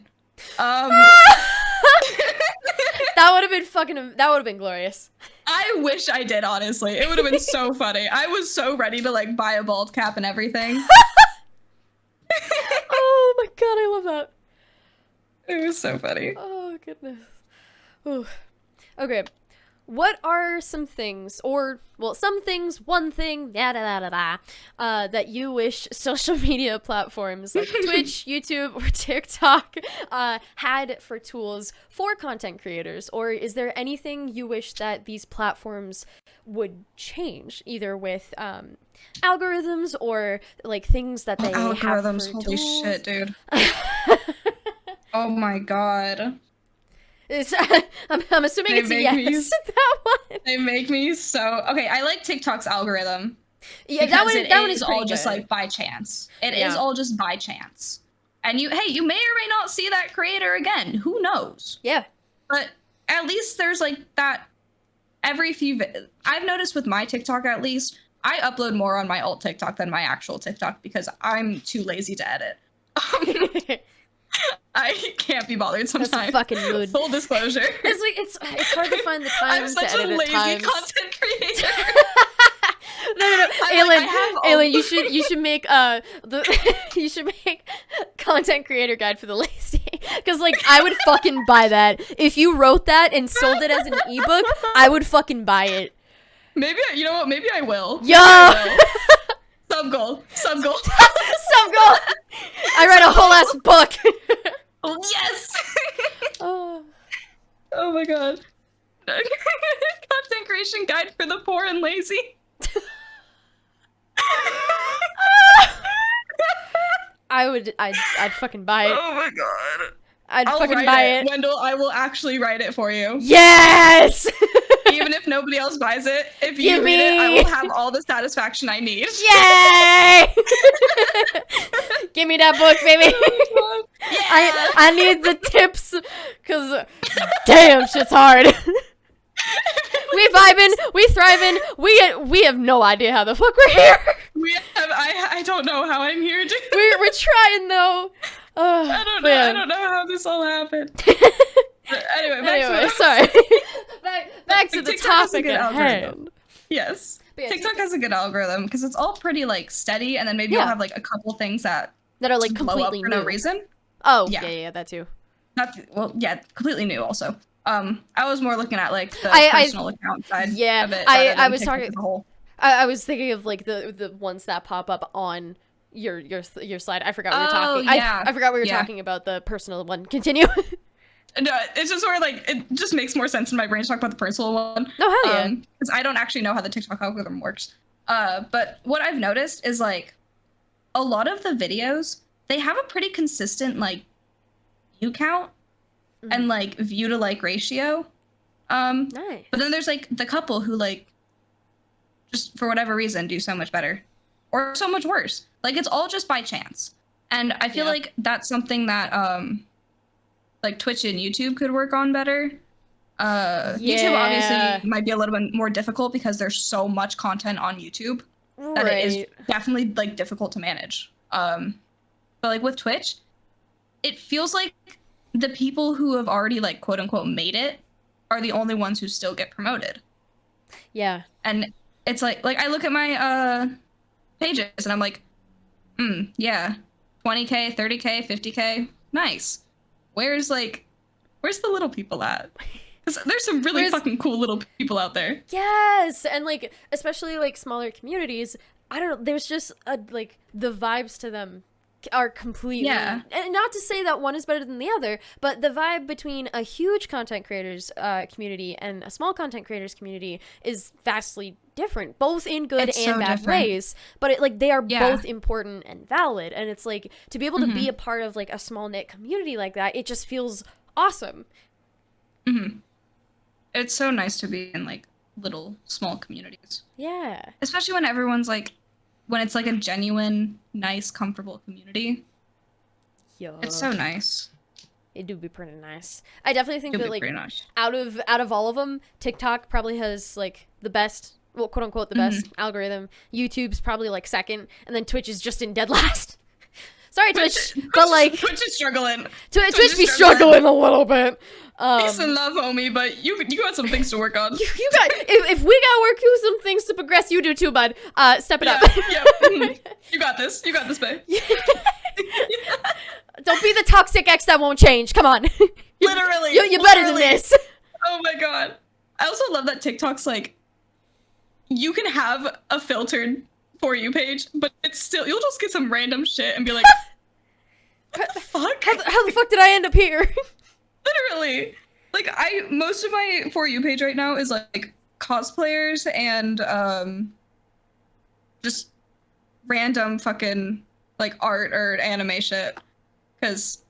That would have been glorious. I wish I did, honestly. It would have been so funny. I was so ready to like buy a bald cap and everything. Oh my God, I love that. It was so funny. Oh goodness. Ooh. Okay. What are some things, or well, some things, one thing, that you wish social media platforms like Twitch, YouTube, or TikTok had for tools for content creators? Or is there anything you wish that these platforms would change, either with algorithms or like things that they have for holy tools? Shit, dude. Oh my God. I'm assuming it's a yes. That one. They make me so okay. I like TikTok's algorithm. Yeah, that one is all just good. like by chance. It is all just by chance. And you may or may not see that creator again. Who knows? Yeah. But at least there's like that every few. I've noticed with my TikTok at least, I upload more on my alt TikTok than my actual TikTok because I'm too lazy to edit. I can't be bothered sometimes. That's a fucking mood. Full disclosure. It's like it's hard to find the time to edit. I'm such a lazy content creator. No. Ailin, you should make you should make content creator guide for the lazy. Because like I would fucking buy that. If you wrote that and sold it as an ebook, I would fucking buy it. Maybe you know what? Maybe I will. Yo. Sub goal. Sub goal. I read a whole ass book. Yes. Oh my God. Content creation guide for the poor and lazy. I'd fucking buy it. Oh my god. I'll fucking buy it. Wendell, I will actually write it for you. Yes! Even if nobody else buys it, if you read it, I will have all the satisfaction I need. Yay! Give me that book, baby. Yeah. I need the tips, because damn, shit's hard. We vibing, we thriving, we have no idea how the fuck we're here. I don't know how I'm here, dude. We're trying though. I don't know how this all happened. Anyway, sorry. back to the TikTok topic at hand. Yes. Yeah, TikTok has a good algorithm because it's all pretty like steady, and then maybe you'll have like a couple things that are like blow up completely for new. no reason. Oh, yeah, that too. Completely new also. I was more looking at like the personal account side. Yeah, of it I was talking. As a whole. I was thinking of like the ones that pop up on your slide. I forgot we were talking. Yeah. I forgot we were talking about the personal one. Continue. No, it's just sort of like it just makes more sense in my brain to talk about the personal one. Oh hell yeah! Because I don't actually know how the TikTok algorithm works. But what I've noticed is like a lot of the videos, they have a pretty consistent like view count and like view to like ratio. Nice. But then there's like the couple who like just for whatever reason do so much better or so much worse. Like it's all just by chance. And I feel like that's something that like Twitch and YouTube could work on better. YouTube obviously might be a little bit more difficult because there's so much content on YouTube that it is definitely like difficult to manage. But like with Twitch, it feels like the people who have already like quote unquote made it are the only ones who still get promoted. Yeah. And it's like I look at my pages and I'm like, yeah, 20K, 30K, 50K, nice. Where's the little people at? Because there's some really fucking cool little people out there. Yes, and like especially like smaller communities. I don't know. There's just like the vibes to them are completely. Yeah. And not to say that one is better than the other, but the vibe between a huge content creators community and a small content creators community is vastly different, both in good and bad ways. But they are both important and valid, and it's like to be able to be a part of like a small knit community like that, it just feels awesome. It's so nice to be in like little small communities. Yeah. Especially when everyone's like, when it's like a genuine, nice, comfortable community. It's so nice. It do be pretty nice. I definitely think that like out of all of them, TikTok probably has like the best, well, quote unquote, the best algorithm. YouTube's probably like second, and then Twitch is just in dead last. Sorry, Twitch, but like Twitch is struggling. Twitch be struggling a little bit. Peace and love, homie, but you got some things to work on. You got if we gotta work through some things to progress, you do too, bud. Step it up. You got this. You got this, babe. Don't be the toxic ex that won't change. Come on. Literally. You're better than this. Oh my god. I also love that TikTok's like, you can have a filtered For You page, but it's still, you'll just get some random shit and be like, what the fuck? How the fuck did I end up here? Literally. Like, most of my For You page right now is like cosplayers and just random fucking like art or anime shit. Because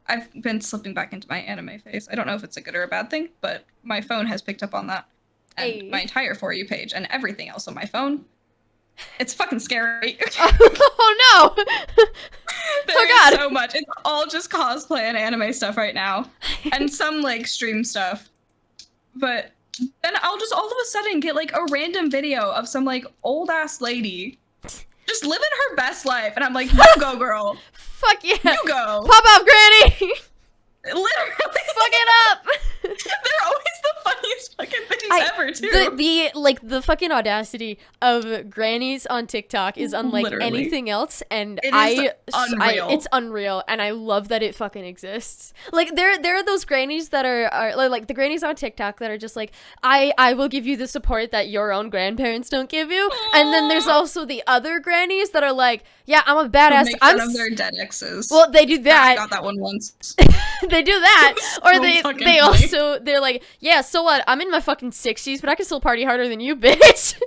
I've been slipping back into my anime phase. I don't know if it's a good or a bad thing, but my phone has picked up on that. And my entire For You page and everything else on my phone. It's fucking scary. Oh no! There's so much. It's all just cosplay and anime stuff right now. And some like stream stuff. But then I'll just all of a sudden get like a random video of some like old ass lady just living her best life. And I'm like, you go, girl. Fuck yeah. You go. Pop off, granny. Literally. Fuck it up. They're always the funniest fucking things ever, too. The fucking audacity of grannies on TikTok is unlike anything else, and unreal. It's unreal, and I love that it fucking exists. Like there are those grannies that are like the grannies on TikTok that are just like, I will give you the support that your own grandparents don't give you, and then there's also the other grannies that are like, yeah, I'm a badass. Make fun of their dead exes. Well, they do that. I got that one once. They do that, or they're like, yeah, so what? I'm in my fucking 60s, but I can still party harder than you, bitch.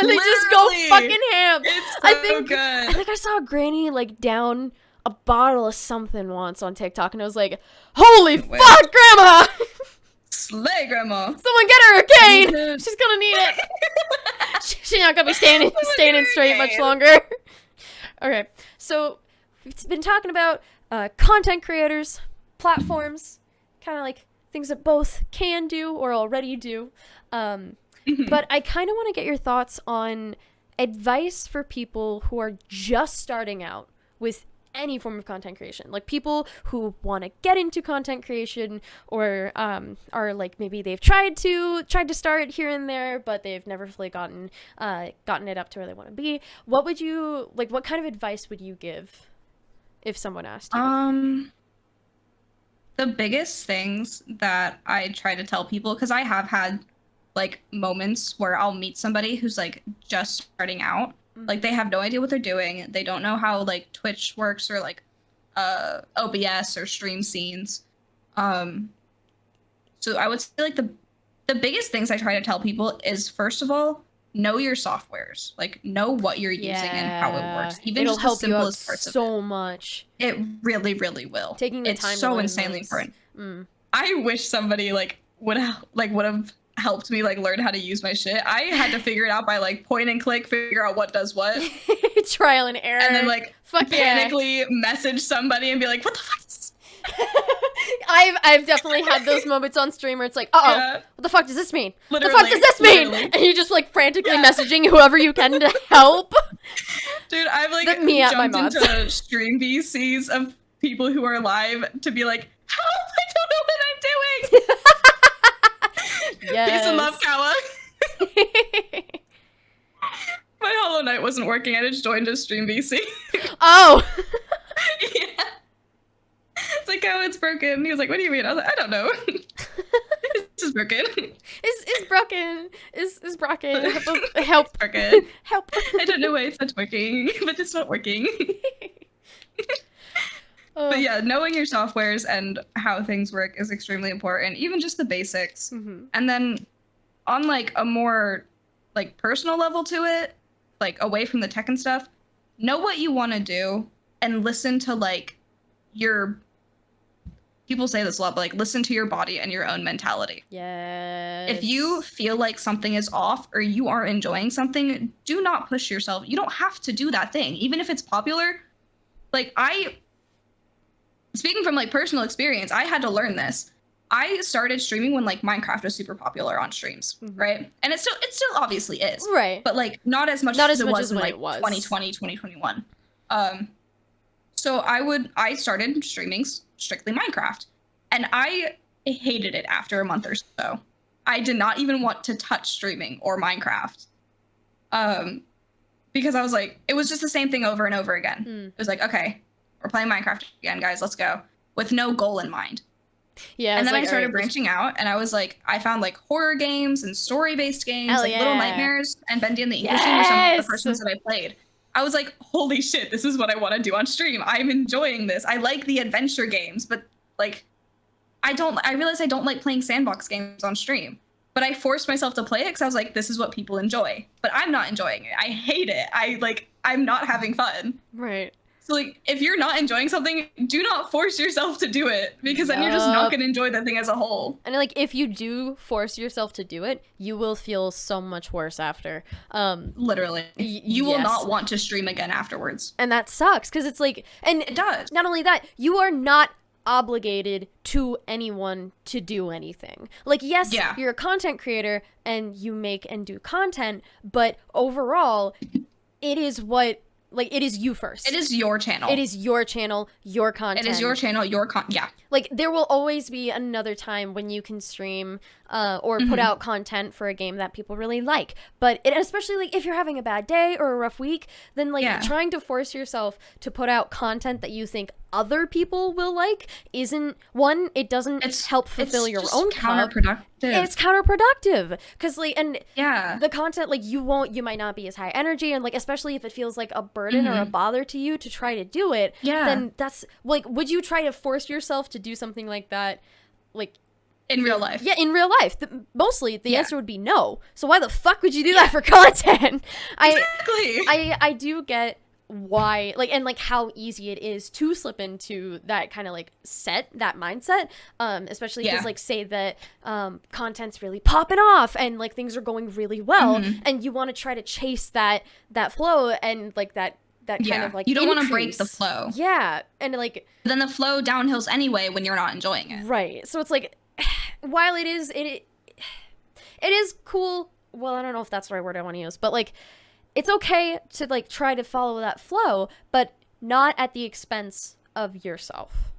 And they just go fucking ham. It's I think good. I think I saw a granny like down a bottle of something once on TikTok, and I was like, "Holy fuck, Grandma! Slay, Grandma! Someone get her a cane! She's gonna need it. She's not gonna be standing straight much longer." Okay, so we've been talking about content creators, platforms, kind of like things that both can do or already do. But I kind of want to get your thoughts on advice for people who are just starting out with any form of content creation, like people who want to get into content creation, or are like maybe they've tried to start here and there, but they've never really gotten it up to where they want to be. What would you like? What kind of advice would you give if someone asked you? The biggest things that I try to tell people, because I have had like moments where I'll meet somebody who's like just starting out. Like they have no idea what they're doing. They don't know how like Twitch works or like OBS or stream scenes. So I would say like the biggest things I try to tell people is, first of all, know your softwares. Like know what you're using and how it works. Even it'll just help the you out simplest parts of so much. it really, really will. Taking the time it's to so learn insanely those. important. I wish somebody like would have helped me like learn how to use my shit. I had to figure it out by like point and click, figure out what does what. Trial and error. And then like panically message somebody and be like, what the fuck is this? I've definitely had those moments on stream where it's like, what the fuck does this mean? Literally, what the fuck does this mean? And you just like frantically messaging whoever you can to help. Dude, I've like jumped into stream VCs of people who are live to be like, help, I don't know what I'm doing. Yes. Peace and love, Kawa. My Hollow Knight wasn't working. I just joined a stream VC. Oh. Yeah. It's like, oh, it's broken. He was like, what do you mean? I was like, I don't know. It's just broken. It's broken. It's broken. Help. Broken. Help. I don't know why it's not working, but it's not working. But yeah, knowing your softwares and how things work is extremely important, even just the basics. And then on like a more like personal level to it, like away from the tech and stuff, know what you want to do and listen to like your, people say this a lot, but like listen to your body and your own mentality. Yes. If you feel like something is off or you are enjoying something, do not push yourself. You don't have to do that thing, even if it's popular. Like speaking from like personal experience, I had to learn this. I started streaming when like Minecraft was super popular on streams, right? And it still obviously is. Right. But like not as much as it was in like 2020, 2021. So I started streaming strictly Minecraft, and I hated it after a month or so. I did not even want to touch streaming or Minecraft. Because I was like, it was just the same thing over and over again. It was like, okay, we're playing Minecraft again, guys, let's go. With no goal in mind. Yeah. And then I started branching out, and I was like, I found like horror games and story-based games, like Little Nightmares and Bendy and the English were some of the first ones that I played. I was like, holy shit, this is what I want to do on stream. I'm enjoying this. I like the adventure games, but like, I realized I don't like playing sandbox games on stream. But I forced myself to play it because I was like, this is what people enjoy. But I'm not enjoying it. I hate it. I'm not having fun. Right. So like, if you're not enjoying something, do not force yourself to do it, because then you're just not going to enjoy the thing as a whole. And like, if you do force yourself to do it, you will feel so much worse after. Literally. You will not want to stream again afterwards. And that sucks, because it's like, and it does. Not only that, you are not obligated to anyone to do anything. Like, yes, you're a content creator and you make and do content, but overall, it is you first. It is your channel. It is your channel, your content. It is your channel, yeah. Like, there will always be another time when you can stream or put out content for a game that people really like. But especially, like, if you're having a bad day or a rough week, then, like, trying to force yourself to put out content that you think other people will like isn't, one, it doesn't help fulfill your own cup. It's counterproductive. Because, like, and the content, like, you might not be as high energy, and, like, especially if it feels like a burden or a bother to you to try to do it, then that's, like, would you try to force yourself to do something like that? Like, In real life. Yeah, in real life. Mostly, the Yeah. answer would be no. So why the fuck would you do that for content? Exactly. I do get why, like, and like how easy it is to slip into that kind of like that mindset, especially because Yeah. like say that content's really popping off and like things are going really well, and you want to try to chase that flow and like that kind of like you don't want to break increase. the flow. Yeah, and like Then the flow downhills anyway when you're not enjoying it. right. So it's like, while it is cool. Well, I don't know if that's the right word I want to use, but like, it's okay to like try to follow that flow, but not at the expense of yourself.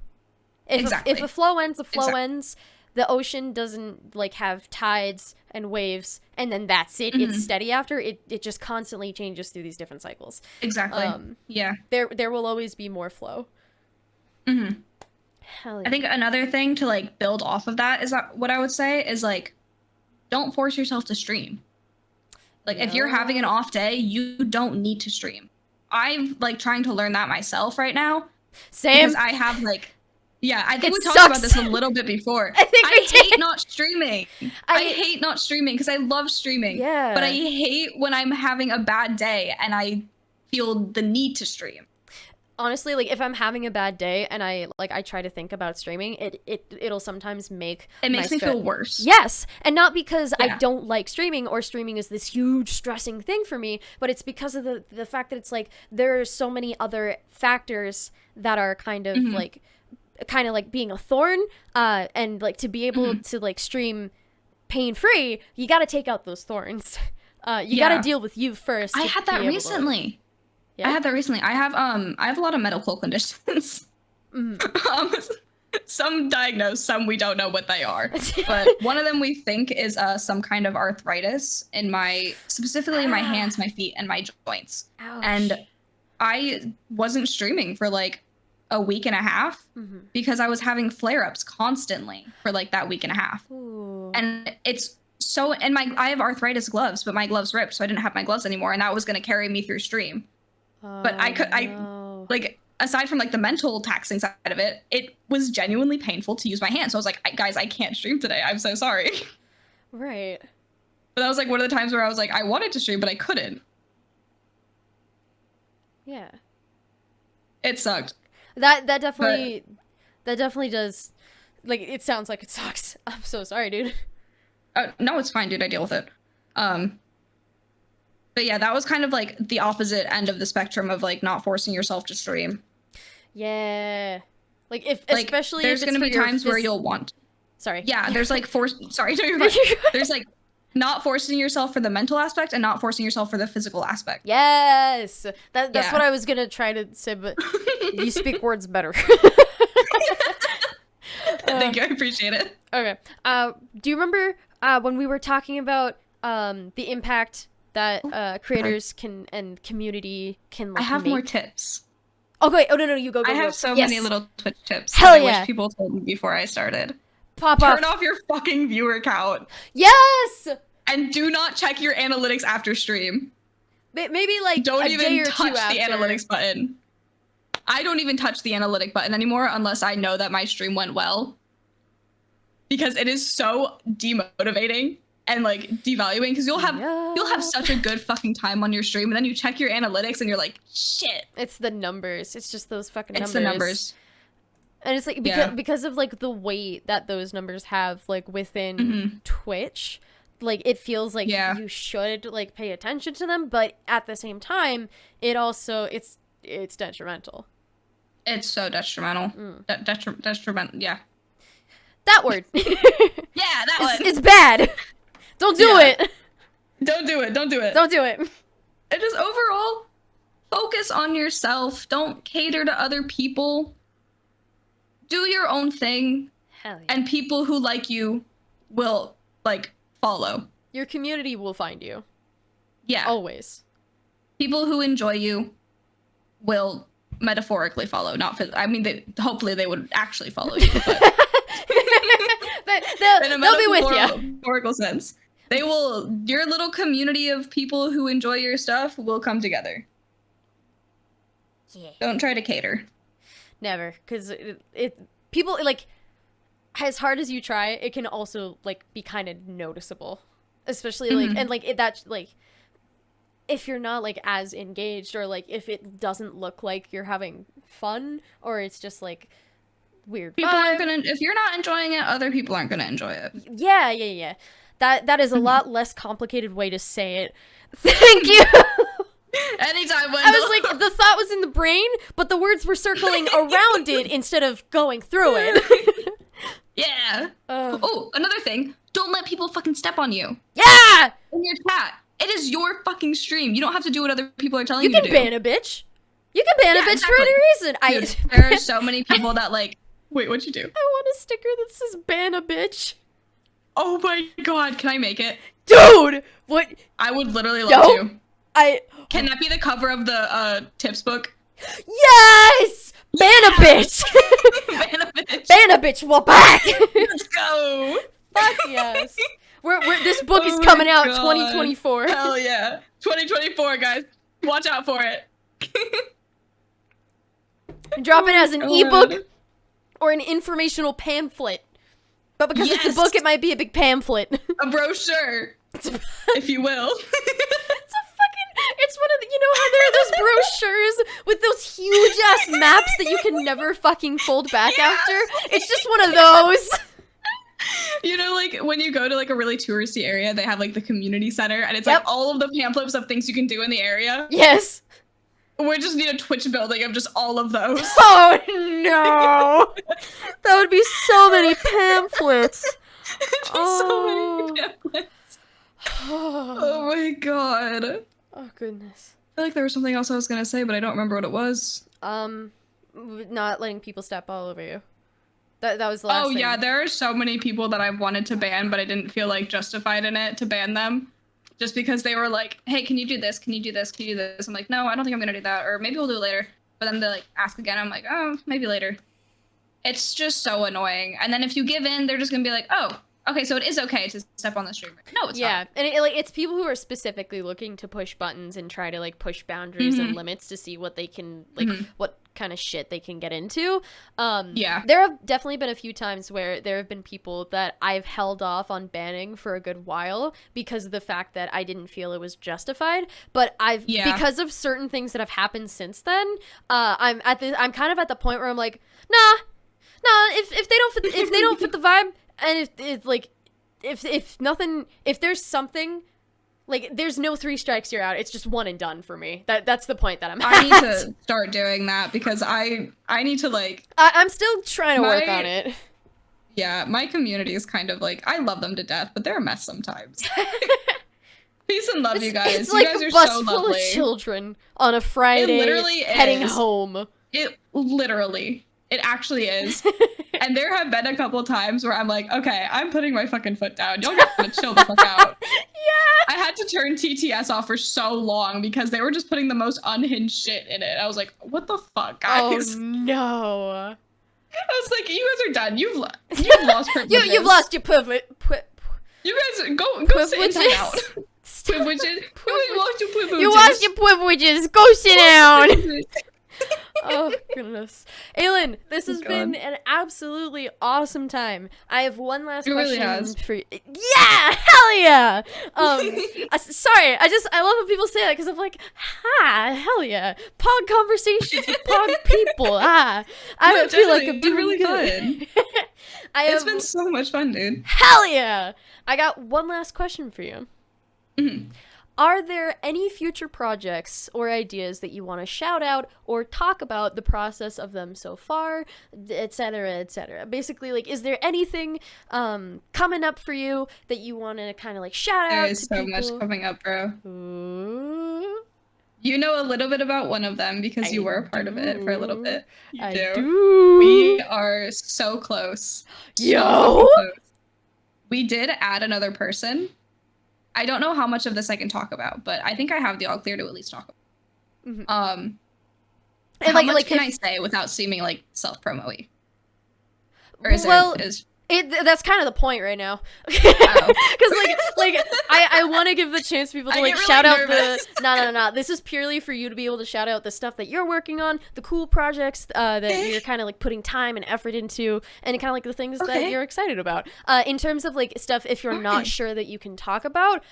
If a flow ends, the flow ends. The ocean doesn't like have tides and waves, and then that's it. It's steady after. It just constantly changes through these different cycles. Exactly. Yeah. There will always be more flow. Mm-hmm. Hell yeah. I think another thing to like build off of that is that what I would say is like, don't force yourself to stream. Like if you're having an off day, you don't need to stream. I'm like trying to learn that myself right now. Same. Because I have like, yeah, I think It we talked sucks. about this a little bit before. I hate not streaming. I hate not streaming because I love streaming. Yeah. But I hate when I'm having a bad day and I feel the need to stream. Honestly, like if I'm having a bad day and I try to think about streaming, it'll sometimes make me feel worse. Yes, and not because I don't like streaming or streaming is this huge stressing thing for me, but it's because of the fact that it's like there are so many other factors that are kind of like being a thorn, and like to be able to like stream pain free, you got to take out those thorns. You got to deal with you first. I had that recently. Yeah? I had that recently. I have a lot of medical conditions. Some diagnosed, some we don't know what they are. But one of them we think is some kind of arthritis in specifically my hands, my feet, and my joints. Ouch. And I wasn't streaming for like a week and a half because I was having flare-ups constantly for like that week and a half. Ooh. And I have arthritis gloves, but my gloves ripped, so I didn't have my gloves anymore, and that was going to carry me through stream. But like, aside from like the mental taxing side of it, it was genuinely painful to use my hands. So I was like, guys, I can't stream today. I'm so sorry. Right. But that was like one of the times where I was like, I wanted to stream, but I couldn't. Yeah. It sucked. That definitely does. Like, it sounds like it sucks. I'm so sorry, dude. No, it's fine, dude. I deal with it. But yeah, that was kind of like the opposite end of the spectrum of like not forcing yourself to stream. Yeah. Like especially there's if it's going to be times where you'll want. Sorry. Yeah, there's like sorry, there's like not forcing yourself for the mental aspect and not forcing yourself for the physical aspect. Yes. That's what I was going to try to say, but you speak words better. Thank you. I appreciate it. Okay. Do you remember when we were talking about the impact that creators can and community can like, I have make? more tips. Okay. Oh no, you go. I have so many little Twitch tips Hell that I yeah. wish people told me before I started. Turn off your fucking viewer count. Yes. And do not check your analytics after stream. Maybe like don't a even day or touch two the after. analytics button. I don't even touch the analytic button anymore unless I know that my stream went well. Because it is so demotivating and like devaluing because you'll have such a good fucking time on your stream and then you check your analytics and you're like, shit. It's the numbers. It's just those fucking numbers. It's the numbers. And it's like because of like the weight that those numbers have like within Twitch, like it feels like you should like pay attention to them, but at the same time, it also it's detrimental. It's so detrimental. Detrimental. Yeah. That word. Yeah, that one. It's bad. Don't do it. Don't do it. Don't do it. Don't do it. And just overall, focus on yourself. Don't cater to other people. Do your own thing. Hell yeah. And people who like you will, like, follow. Your community will find you. Yeah. Always. People who enjoy you will metaphorically follow. I mean, hopefully they would actually follow you. But they'll be with you. Metaphorical sense. Your little community of people who enjoy your stuff will come together. Yeah. Don't try to cater. Never, because people like as hard as you try, it can also like be kind of noticeable, especially like and like that like if you're not like as engaged, or like if it doesn't look like you're having fun, or it's just like weird people aren't gonna, if you're not enjoying it, other people aren't gonna enjoy it. Yeah. That is a lot less complicated way to say it. Thank you. Anytime, Wendell. I was like, the thought was in the brain, but the words were circling around it instead of going through it. Yeah. Oh, another thing. Don't let people fucking step on you. Yeah! In your chat. It is your fucking stream. You don't have to do what other people are telling you to do. You can ban a bitch. You can ban a bitch exactly. for any reason. Dude, there are so many people that like... Wait, what'd you do? I want a sticker that says ban a bitch. Oh my god, can I make it? Dude! What? I would literally love to. Can that be the cover of the tips book? Yes! Ban a bitch! Ban a bitch. Ban a bitch, we're back! Let's go! Fuck yes. This book is coming out 2024. Hell yeah. 2024, guys. Watch out for it. Drop it as an ebook or an informational pamphlet. But because it's a book, it might be a big pamphlet. A brochure, if you will. It's one of the, you know how there are those brochures with those huge ass maps that you can never fucking fold back after? It's just one of those. You know, like when you go to like a really touristy area, they have like the community center, and it's like all of the pamphlets of things you can do in the area. Yes. We just need a Twitch building of just all of those. Oh no! That would be so many pamphlets. So many pamphlets. Oh my god. Oh goodness. I feel like there was something else I was gonna say, but I don't remember what it was. Not letting people step all over you. That was the last thing. Yeah, there are so many people that I wanted to ban, but I didn't feel like justified in it to ban them. Just because they were like, hey, can you do this? Can you do this? Can you do this? I'm like, no, I don't think I'm gonna do that. Or maybe we'll do it later. But then they like ask again. I'm like, oh, maybe later. It's just so annoying. And then if you give in, they're just gonna be like, oh, okay, so it is okay to step on the stream. No, it's not. Yeah, and it's people who are specifically looking to push buttons and try to like push boundaries and limits to see what they can like what kind of shit they can get into. Yeah, there have definitely been a few times where there have been people that I've held off on banning for a good while because of the fact that I didn't feel it was justified. But because of certain things that have happened since then, I'm kind of at the point where I'm like, nah. If they don't fit the vibe. And if there's something, like, there's no 3 strikes, you're out. It's just one and done for me. That's the point that I'm at. I need to start doing that because I need to, like... I'm still trying to work on it. Yeah, my community is kind of, like, I love them to death, but they're a mess sometimes. Peace and love, you guys. It's like you guys a bus so full lovely. of children on a Friday heading home. It literally... It actually is. And there have been a couple times where I'm like, okay, I'm putting my fucking foot down. Y'all gotta chill the fuck out. Yeah. I had to turn TTS off for so long because they were just putting the most unhinged shit in it. I was like, what the fuck, guys? Oh, no. I was like, you guys are done. You've lost privileges. You've lost your privilege. You guys, go sit inside out. Privileges. You lost your privileges. Go sit down. Oh goodness, Ailin, this has been an absolutely awesome time. I have one last question for you. Yeah, hell yeah. Sorry, I love when people say that because I'm like, hell yeah, pod conversations with pod people. I feel like I'm doing really good. It's been so much fun, dude. Hell yeah. I got one last question for you. Mm-hmm. Are there any future projects or ideas that you want to shout out or talk about the process of them so far, etc., etc.? Basically, like, is there anything coming up for you that you want to kind of like shout out to people? There is so much coming up, bro. Ooh. You know a little bit about one of them because you were a part of it for a little bit. I do. We are so close. Yo! So close. We did add another person. I don't know how much of this I can talk about, but I think I have the all clear to at least talk about. Mm-hmm. And how much can I say without seeming like self-promo-y? Or is That's kind of the point right now. Because I want to give the chance for people to like really shout nervous. out the no. This is purely for you to be able to shout out the stuff that you're working on, the cool projects that you're kind of like putting time and effort into, and kind of like the things that you're excited about. In terms of like stuff, if you're not sure that you can talk about,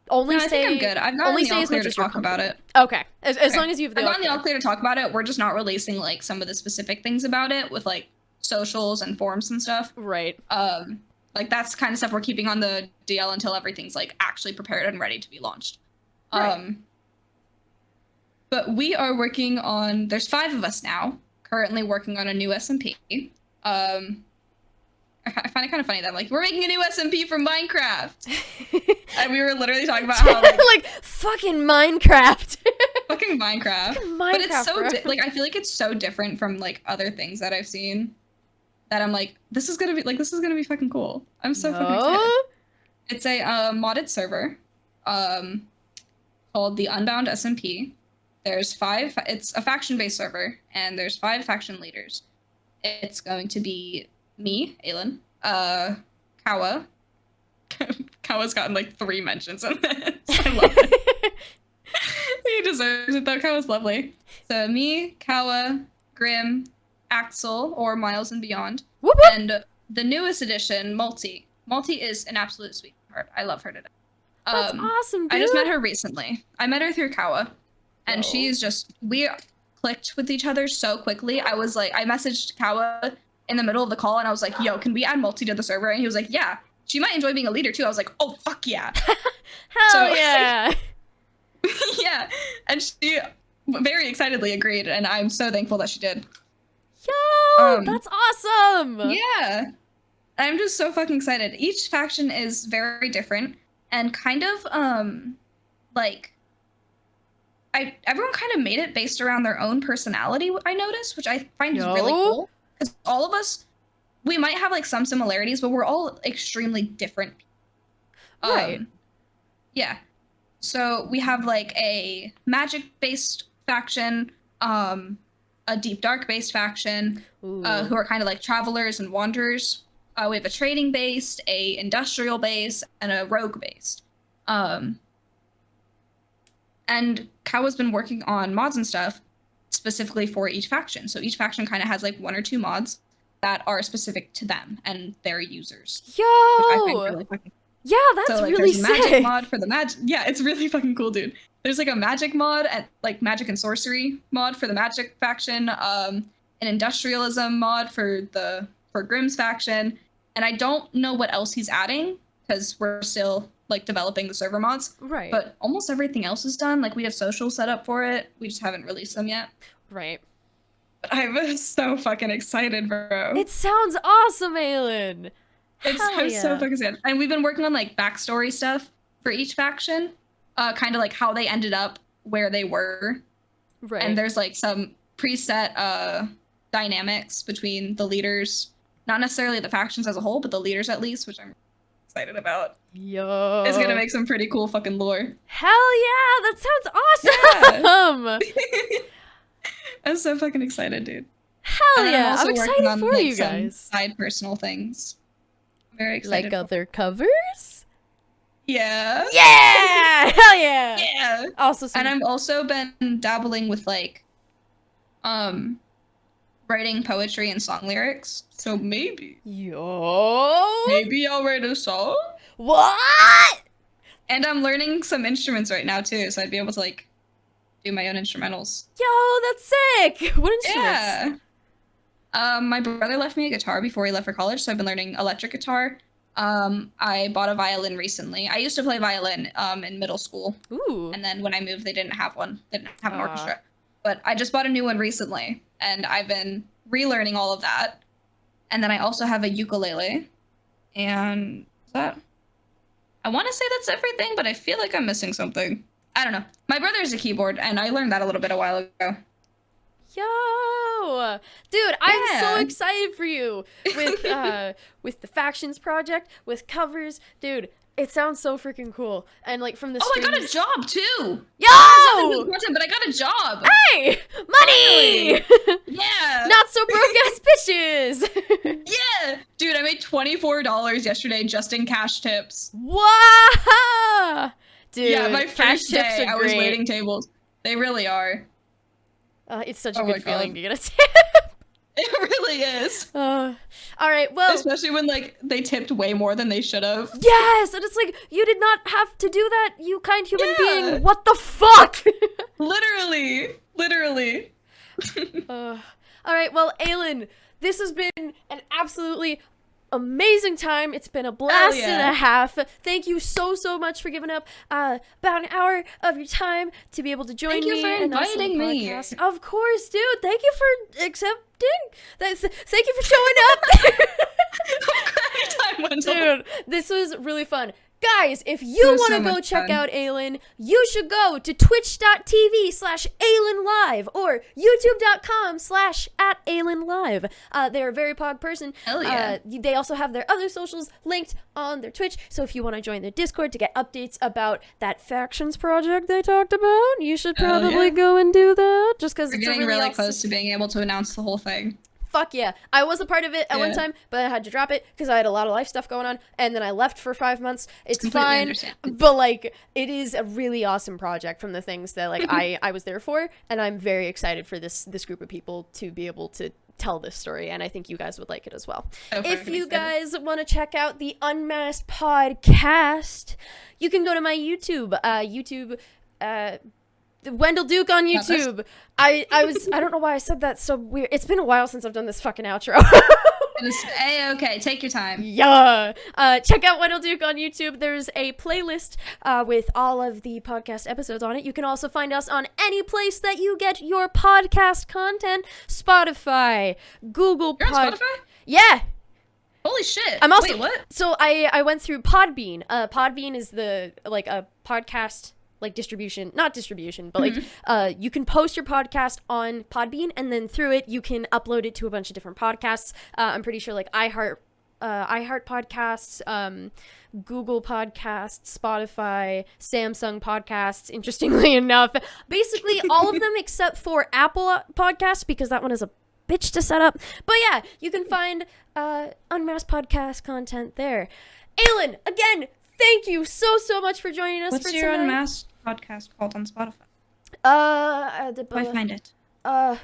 only say. I think I'm good. I've gotten the all clear to talk about it. Okay, as long as you've. I've gotten the all clear to talk about it. We're just not releasing like some of the specific things about it with like socials and forums and stuff. Right. Like that's kind of stuff we're keeping on the DL until everything's like actually prepared and ready to be launched. Right. But we are working on, there's 5 of us now, currently working on a new SMP. I find it kind of funny that like, we're making a new SMP for Minecraft. And we were literally talking about how like fucking Minecraft. fucking Minecraft. But it's so, like, I feel like it's so different from like other things that I've seen that I'm like, this is gonna be fucking cool. I'm so fucking excited. It's a modded server called the Unbound SMP. There's 5, it's a faction-based server, and there's 5 faction leaders. It's going to be me, Ailin, Kawa. Kawa's gotten like 3 mentions in this. I love it. He deserves it though. Kawa's lovely. So me, Kawa, Grim, Axel, or Miles and Beyond, whoop, whoop. And the newest edition, Multi. Multi is an absolute sweetheart. I love her to death. That's awesome, dude. I just met her recently. I met her through Kawa, and she's just, we clicked with each other so quickly. I was like, I messaged Kawa in the middle of the call, and I was like, yo, can we add Multi to the server? And he was like, yeah. She might enjoy being a leader too. I was like, oh, fuck yeah. Hell yeah. Yeah. And she very excitedly agreed, and I'm so thankful that she did. Yo, that's awesome. Yeah. I'm just so fucking excited. Each faction is very different and kind of like everyone kind of made it based around their own personality, I noticed, which I find is really cool. Because all of us, we might have like some similarities, but we're all extremely different. Right. Yeah. So we have like a magic-based faction, a deep dark-based faction, who are kind of like travelers and wanderers. We have a trading-based, a industrial-based, and a rogue-based. And Kawa's been working on mods and stuff specifically for each faction. So each faction kind of has like 1 or 2 mods that are specific to them and their users. Yo! Which I find really fucking yeah, that's so, like, really there's a sick. magic mod for the magic. Yeah, it's really fucking cool, dude. There's like a magic mod and like magic and sorcery mod for the magic faction, an industrialism mod for Grimm's faction, and I don't know what else he's adding because we're still like developing the server mods. Right. But almost everything else is done. Like we have social set up for it. We just haven't released them yet. Right. But I'm so fucking excited, bro. It sounds awesome, Ailin. I'm so fucking excited. And we've been working on like backstory stuff for each faction, kind of like how they ended up where they were. Right. And there's like some preset dynamics between the leaders, not necessarily the factions as a whole, but the leaders at least, which I'm excited about. Yo. It's gonna make some pretty cool fucking lore. Hell yeah, that sounds awesome. Yeah. I'm so fucking excited, dude. Hell yeah, I'm excited on, for like, you guys. Side personal things. I'm very excited. Like other covers? Yeah. Yeah! Hell yeah! Yeah. Also, and I've also been dabbling with like, writing poetry and song lyrics. So maybe I'll write a song. What? And I'm learning some instruments right now too, so I'd be able to like do my own instrumentals. Yo, that's sick. What instruments? Yeah. My brother left me a guitar before he left for college, so I've been learning electric guitar. I bought a violin recently. I used to play violin in middle school. Ooh. And then when I moved, they didn't have one. They didn't have an orchestra. But I just bought a new one recently, and I've been relearning all of that. And then I also have a ukulele. And I want to say that's everything, but I feel like I'm missing something. I don't know. My brother is a keyboard, and I learned that a little bit a while ago. Yo, dude, I'm so excited for you with the factions project, with covers, dude. It sounds so freaking cool, and like from the streams. I got a job too. Yo, but I got a job. Hey, money. Yeah. Not so broke ass bitch wishes. Yeah, dude, I made $24 yesterday just in cash tips. Wow. Dude, Yeah, my cash first tips day are I was great. waiting tables. They really are. It's such a Oh my good feeling God. to get a tip. It really is. All right, well. Especially when like they tipped way more than they should have. Yes, and it's like, you did not have to do that, you kind human Yeah. being. What the fuck? Literally. All right, well, Ailin, this has been an absolutely amazing time. It's been a blast yeah. and a half. Thank you so much for giving up about an hour of your time to be able to join Thank you me for and us on the inviting me. podcast. Of course, dude. Thank you for accepting. Thank you for showing up. Anytime, Wendell. Dude, this was really fun. Guys, if you was want so to go much check fun. out Ailin, you should go to twitch.tv/AilinLive or youtube.com/@AilinLive. They're a very pog person. Hell yeah. They also have their other socials linked on their Twitch, so if you want to join their Discord to get updates about that factions project they talked about, you should Hell probably yeah. go and do that, just because We're it's a getting really really awesome- close to being able to announce the whole thing. Fuck yeah. I was a part of it at one Yeah. time, but I had to drop it because I had a lot of life stuff going on, and then I left for 5 months. It's Completely fine, understand. but like, it is a really awesome project from the things that like I was there for, and I'm very excited for this group of people to be able to tell this story, and I think you guys would like it as well. If you guys want to check out the Unmasked Podcast, you can go to my YouTube, Wendell Duke on YouTube. I don't know why I said that so weird. It's been a while since I've done this fucking outro. Okay, take your time. Yeah. Check out Wendell Duke on YouTube. There's a playlist with all of the podcast episodes on it. You can also find us on any place that you get your podcast content. Spotify, Google You're on Spotify? Yeah. Holy shit. I'm also Wait, what? So I went through Podbean. Podbean is the like a podcast like distribution, not distribution, but like you can post your podcast on Podbean, and then through it you can upload it to a bunch of different podcasts. I'm pretty sure like iHeart Podcasts, Google Podcasts, Spotify, Samsung Podcasts, interestingly enough. Basically all of them except for Apple Podcasts, because that one is a bitch to set up. But yeah, you can find Unmasked Podcast content there. Ailin, again, thank you so much for joining us. What's for your tonight. Unmasked podcast called on Spotify? How Do I find it? I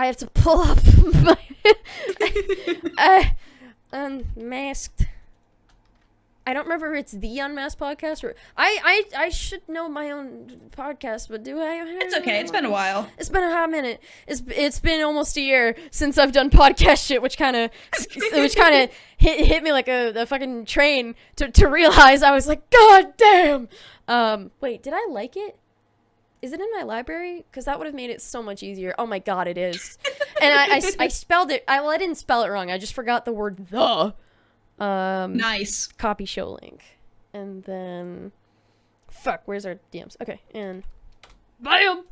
have to pull up my Unmasked. I don't remember if it's the Unmasked Podcast or I should know my own podcast, but do I? It's okay. It's been a while. It's been a hot minute. It's been almost a year since I've done podcast shit, which kind of hit me like a fucking train to realize. I was like, God damn. Wait, did I like it? Is it in my library? Because that would have made it so much easier. Oh my God, it is. And I spelled it. I didn't spell it wrong. I just forgot the word the. Nice. Copy show link. And then fuck, where's our DMs? Okay, and bam.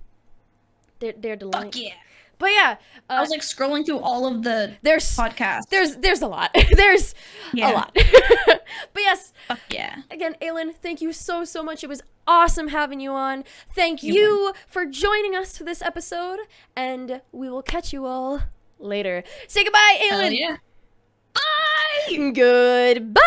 They're delaying. Fuck yeah. But yeah, I was like scrolling through all of the there's podcasts. there's a lot. There's a lot. But yes, Fuck yeah. again, Ailin, thank you so much. It was awesome having you on. Thank You you for joining us for this episode, and we will catch you all later. Say goodbye, Ailin. Hell yeah. Bye. Goodbye.